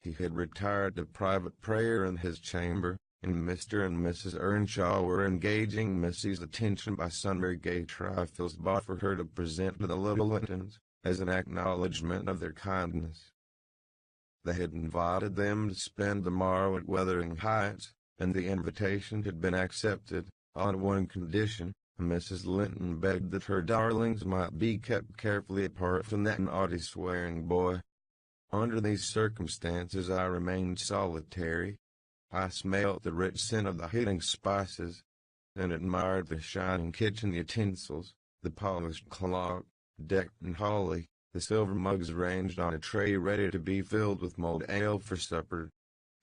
He had retired to private prayer in his chamber, and Mr. and Mrs. Earnshaw were engaging Missy's attention by sundry gay trifles bought for her to present to the little Lintons, as an acknowledgment of their kindness. They had invited them to spend the morrow at Wuthering Heights, and the invitation had been accepted, on one condition. Mrs. Linton begged that her darlings might be kept carefully apart from that naughty swearing boy. Under these circumstances I remained solitary. I smelt the rich scent of the heating spices, and admired the shining kitchen utensils, the polished clock, decked in holly, the silver mugs arranged on a tray ready to be filled with mulled ale for supper,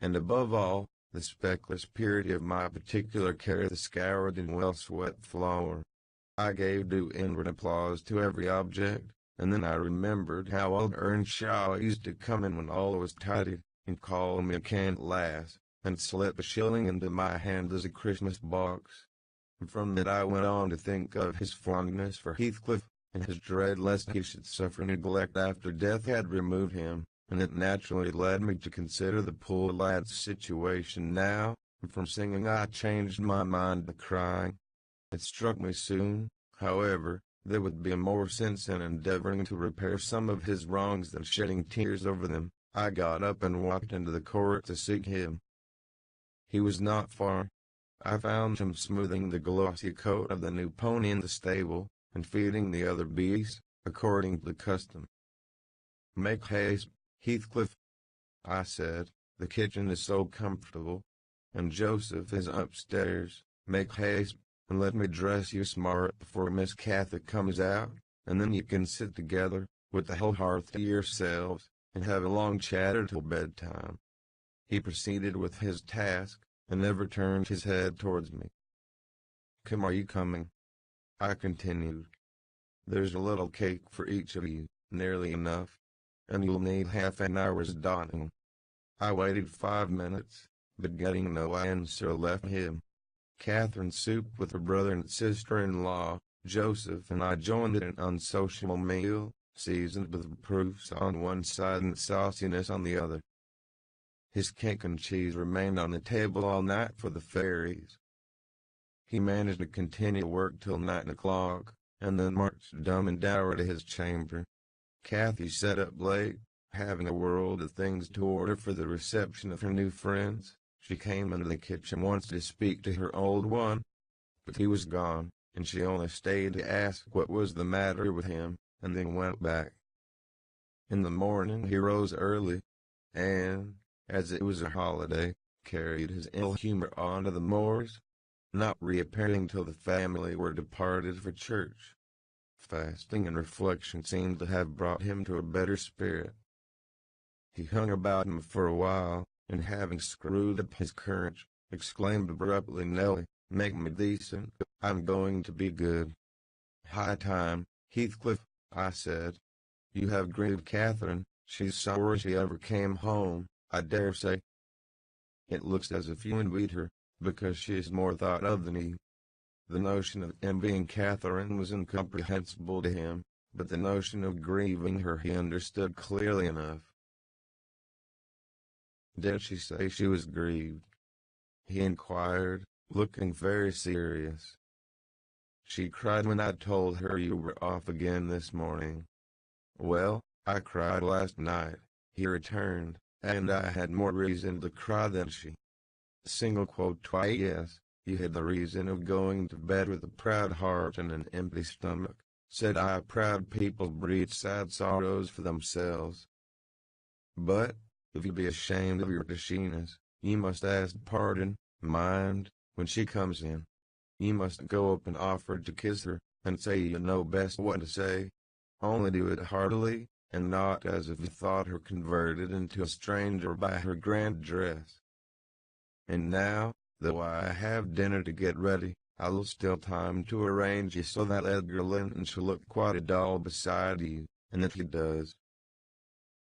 and above all, the speckless purity of my particular care, the scoured and well-swept floor. I gave due inward applause to every object, and then I remembered how old Earnshaw used to come in when all was tidy, and call me a canned lass, and slip a shilling into my hand as a Christmas box. And from that I went on to think of his fondness for Heathcliff, and his dread lest he should suffer neglect after death had removed him, and it naturally led me to consider the poor lad's situation now, and from singing I changed my mind to crying. It struck me soon, however, there would be more sense in endeavoring to repair some of his wrongs than shedding tears over them. I got up and walked into the court to seek him. He was not far. I found him smoothing the glossy coat of the new pony in the stable, and feeding the other beasts, according to custom. "Make haste, Heathcliff," I said, "the kitchen is so comfortable, and Joseph is upstairs. Make haste, and let me dress you smart before Miss Cathy comes out, and then you can sit together, with the whole hearth to yourselves, and have a long chatter till bedtime." He proceeded with his task, and never turned his head towards me. "Come, are you coming?" I continued. "There's a little cake for each of you, nearly enough, and you'll need half an hour's donning." I waited 5 minutes, but getting no answer left him. Catherine supped with her brother and sister-in-law. Joseph and I joined in an unsociable meal, seasoned with reproofs on one side and sauciness on the other. His cake and cheese remained on the table all night for the fairies. He managed to continue work till 9 o'clock, and then marched dumb and dour to his chamber. Cathy sat up late, having a world of things to order for the reception of her new friends. She came into the kitchen once to speak to her old one, but he was gone, and she only stayed to ask what was the matter with him, and then went back. In the morning he rose early, and, as it was a holiday, carried his ill humor on to the moors, not reappearing till the family were departed for church. Fasting and reflection seemed to have brought him to a better spirit. He hung about him for a while, and having screwed up his courage, exclaimed abruptly, "Nelly, make me decent, I'm going to be good." "High time, Heathcliff," I said. "You have grieved Catherine. She's sorry she ever came home, I dare say. It looks as if you envied her, because she is more thought of than he." The notion of envying Catherine was incomprehensible to him, but the notion of grieving her he understood clearly enough. "Did she say she was grieved?" he inquired, looking very serious. "She cried when I told her you were off again this morning." "Well, I cried last night," he returned, "and I had more reason to cry than she." Single quote twice. "Yes, you had the reason of going to bed with a proud heart and an empty stomach," said I. "Proud people breed sad sorrows for themselves. But, if you be ashamed of your Tachina's, you must ask pardon, mind, when she comes in. You must go up and offer to kiss her, and say you know best what to say. Only do it heartily, and not as if you thought her converted into a stranger by her grand dress. And now, though I have dinner to get ready, I'll still time to arrange you so that Edgar Linton shall look quite a doll beside you, and if he does.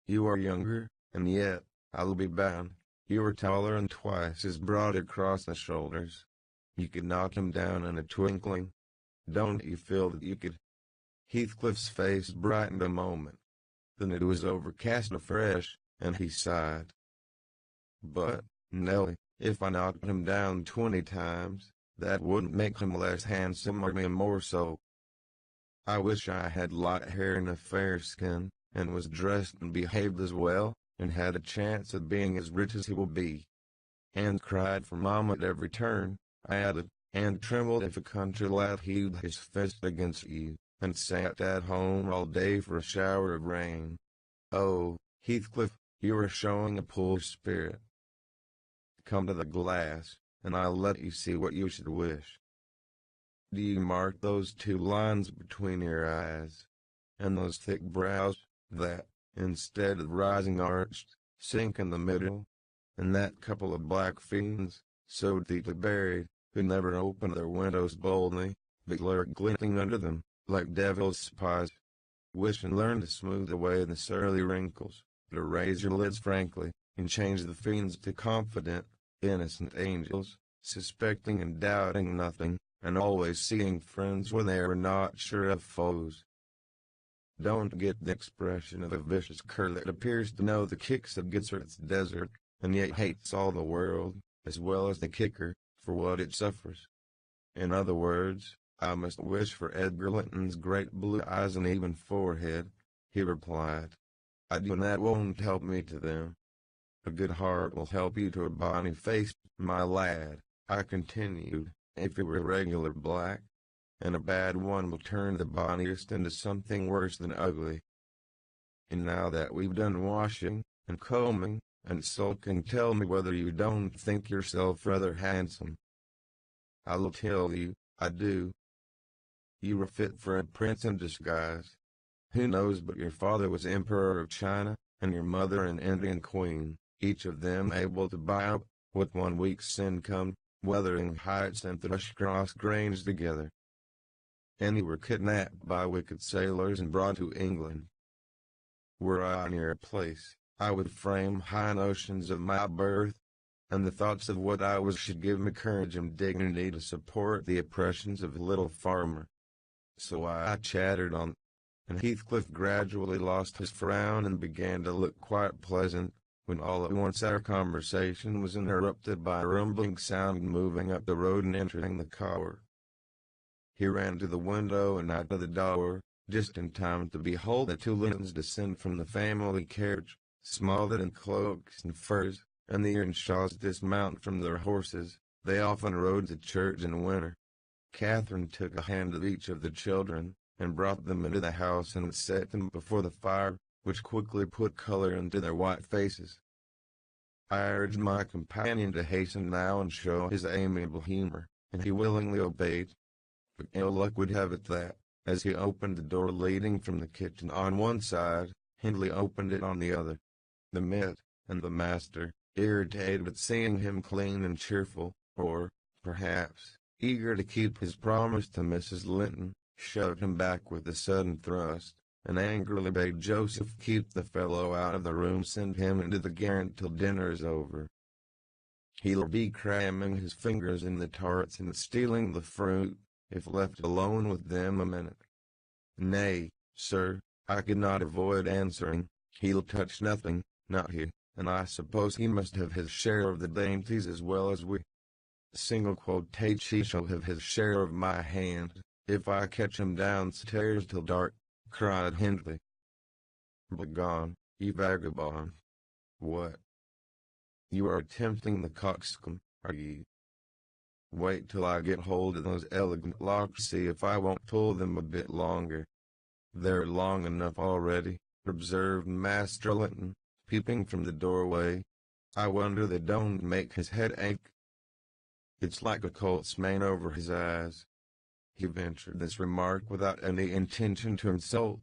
You are younger, and yet, I'll be bound, you are taller and twice as broad across the shoulders. You could knock him down in a twinkling. Don't you feel that you could?" Heathcliff's face brightened a moment. Then it was overcast afresh, and he sighed. "But, Nellie, if I knocked him down 20 times, that wouldn't make him less handsome or me more so. I wish I had light hair and a fair skin, and was dressed and behaved as well, and had a chance of being as rich as he will be. And cried for Mama at every turn," I added, "and trembled if a country lad heaved his fist against you, and sat at home all day for a shower of rain. Oh, Heathcliff, you are showing a poor spirit. Come to the glass, and I'll let you see what you should wish. Do you mark those 2 lines between your eyes, and those thick brows, that, instead of rising arched, sink in the middle, and that couple of black fiends, so deeply buried, who never open their windows boldly, but lurk glinting under them, like devil's spies? Wish and learn to smooth away the surly wrinkles, to raise your lids frankly, and change the fiends to confident, innocent angels, suspecting and doubting nothing, and always seeing friends when they are not sure of foes. Don't get the expression of a vicious cur that appears to know the kicks that gets her its desert, and yet hates all the world, as well as the kicker, for what it suffers. In other words, I must wish for Edgar Linton's great blue eyes and even forehead," he replied. "I do, and that won't help me to them. A good heart will help you to a bonny face, my lad," I continued, "if it were regular black, and a bad one will turn the bonniest into something worse than ugly. And now that we've done washing, and combing, and sulking, tell me whether you don't think yourself rather handsome." "I'll tell you, I do. You were fit for a prince in disguise. Who knows but your father was Emperor of China, and your mother an Indian queen, each of them able to buy up, with 1 week's income, Wuthering Heights and Thrushcross Grange together. And you were kidnapped by wicked sailors and brought to England. Were I in your place, I would frame high notions of my birth, and the thoughts of what I was should give me courage and dignity to support the oppressions of a little farmer." So I chattered on, and Heathcliff gradually lost his frown and began to look quite pleasant, when all at once our conversation was interrupted by a rumbling sound moving up the road and entering the car. He ran to the window and out to the door, just in time to behold the 2 Lintons descend from the family carriage, smothered in cloaks and furs, and the Earnshaws dismount from their horses. They often rode to church in winter. Catherine took a hand of each of the children, and brought them into the house and set them before the fire, which quickly put color into their white faces. I urged my companion to hasten now and show his amiable humor, and he willingly obeyed. But ill luck would have it that, as he opened the door leading from the kitchen on one side, Hindley opened it on the other. The mate, and the master, irritated at seeing him clean and cheerful, or, perhaps, eager to keep his promise to Mrs. Linton, shoved him back with a sudden thrust, and angrily bade Joseph keep the fellow out of the room, send him into the garret till dinner is over. He'll be cramming his fingers in the tarts and stealing the fruit, if left alone with them a minute. Nay, sir, I could not avoid answering, he'll touch nothing, not he, and I suppose he must have his share of the dainties as well as we. Single quotate, he shall have his share of my hand, if I catch him downstairs till dark, cried Hindley. Begone, ye vagabond. What? You are attempting the coxcomb, are ye? Wait till I get hold of those elegant locks, see if I won't pull them a bit longer. They're long enough already, observed Master Linton, peeping from the doorway. I wonder they don't make his head ache. It's like a colt's mane over his eyes. He ventured this remark without any intention to insult,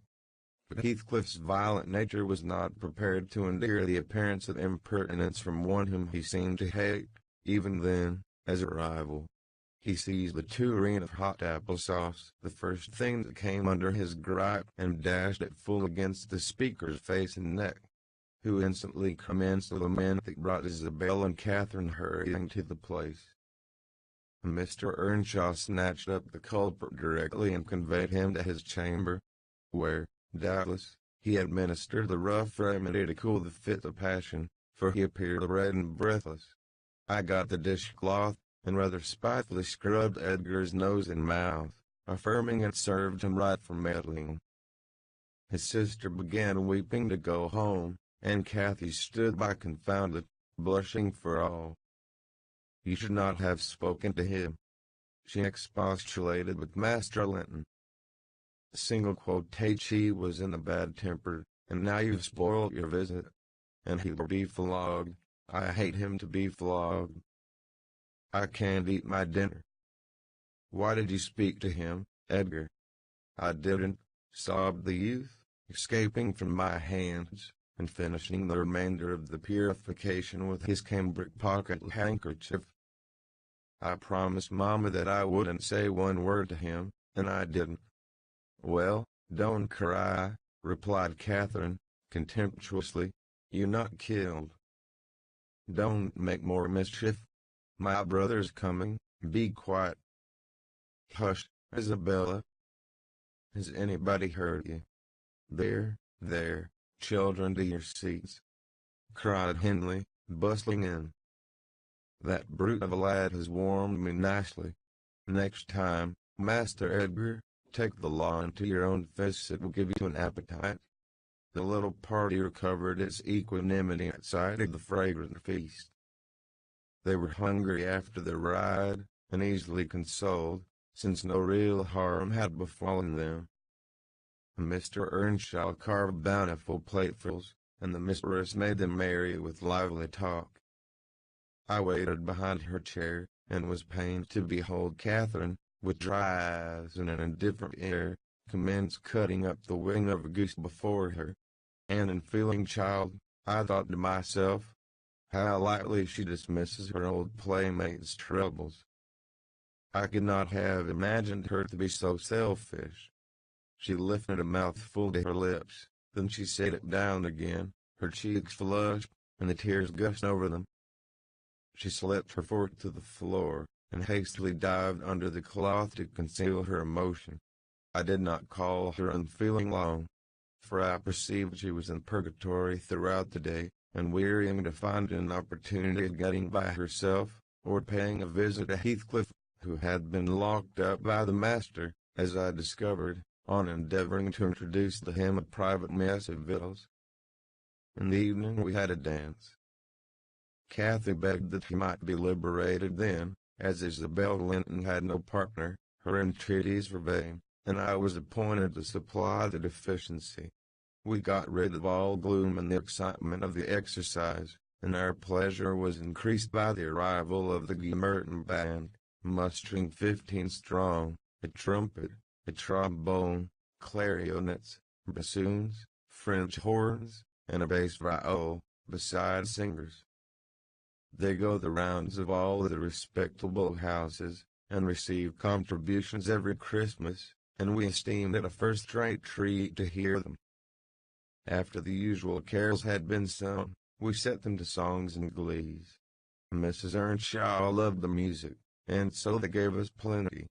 but Heathcliff's violent nature was not prepared to endure the appearance of impertinence from one whom he seemed to hate. Even then, as a rival, he seized the tureen of hot apple sauce, the first thing that came under his gripe, and dashed it full against the speaker's face and neck, who instantly commenced a lament that brought Isabel and Catherine hurrying to the place. Mr. Earnshaw snatched up the culprit directly and conveyed him to his chamber, where, doubtless, he administered the rough remedy to cool the fit of passion, for he appeared red and breathless. I got the dishcloth, and rather spitefully scrubbed Edgar's nose and mouth, affirming it served him right for meddling. His sister began weeping to go home, and Cathy stood by confounded, blushing for all. You should not have spoken to him, she expostulated with Master Linton. Single quotate, she was in a bad temper, and now you've spoiled your visit, and he will be flogged. I hate him to be flogged. I can't eat my dinner. Why did you speak to him, Edgar? I didn't, sobbed the youth, escaping from my hands, and finishing the remainder of the purification with his cambric pocket handkerchief. I promised Mamma that I wouldn't say one word to him, and I didn't. Well, don't cry, replied Catherine, contemptuously. You're not killed. Don't make more mischief. My brother's coming, be quiet. Hush, Isabella. Has anybody heard you? There, children, to your seats, cried Hindley, bustling in. That brute of a lad has warmed me nicely. Next time, Master Edgar, take the law into your own fists, it will give you an appetite. The little party recovered its equanimity at sight of the fragrant feast. They were hungry after their ride, and easily consoled, since no real harm had befallen them. Mr. Earnshaw carved bountiful platefuls, and the mistress made them merry with lively talk. I waited behind her chair, and was pained to behold Catherine, with dry eyes and an indifferent air, commence cutting up the wing of a goose before her. And in feeling child, I thought to myself, how lightly she dismisses her old playmate's troubles. I could not have imagined her to be so selfish. She lifted a mouthful to her lips, then she set it down again, her cheeks flushed, and the tears gushed over them. She slipped her fork to the floor, and hastily dived under the cloth to conceal her emotion. I did not call her unfeeling long, for I perceived she was in purgatory throughout the day, and wearying to find an opportunity of getting by herself, or paying a visit to Heathcliff, who had been locked up by the master, as I discovered, on endeavoring to introduce to him a private mess of victuals. In the evening we had a dance. Cathy begged that he might be liberated then, as Isabel Linton had no partner. Her entreaties were vain, and I was appointed to supply the deficiency. We got rid of all gloom and the excitement of the exercise, and our pleasure was increased by the arrival of the Merton band, mustering 15 strong, a trumpet, a trombone, clarionets, bassoons, French horns, and a bass viol, besides singers. They go the rounds of all the respectable houses, and receive contributions every Christmas, and we esteemed it a first-rate treat to hear them. After the usual carols had been sung, we set them to songs and glees. Mrs. Earnshaw loved the music, and so they gave us plenty.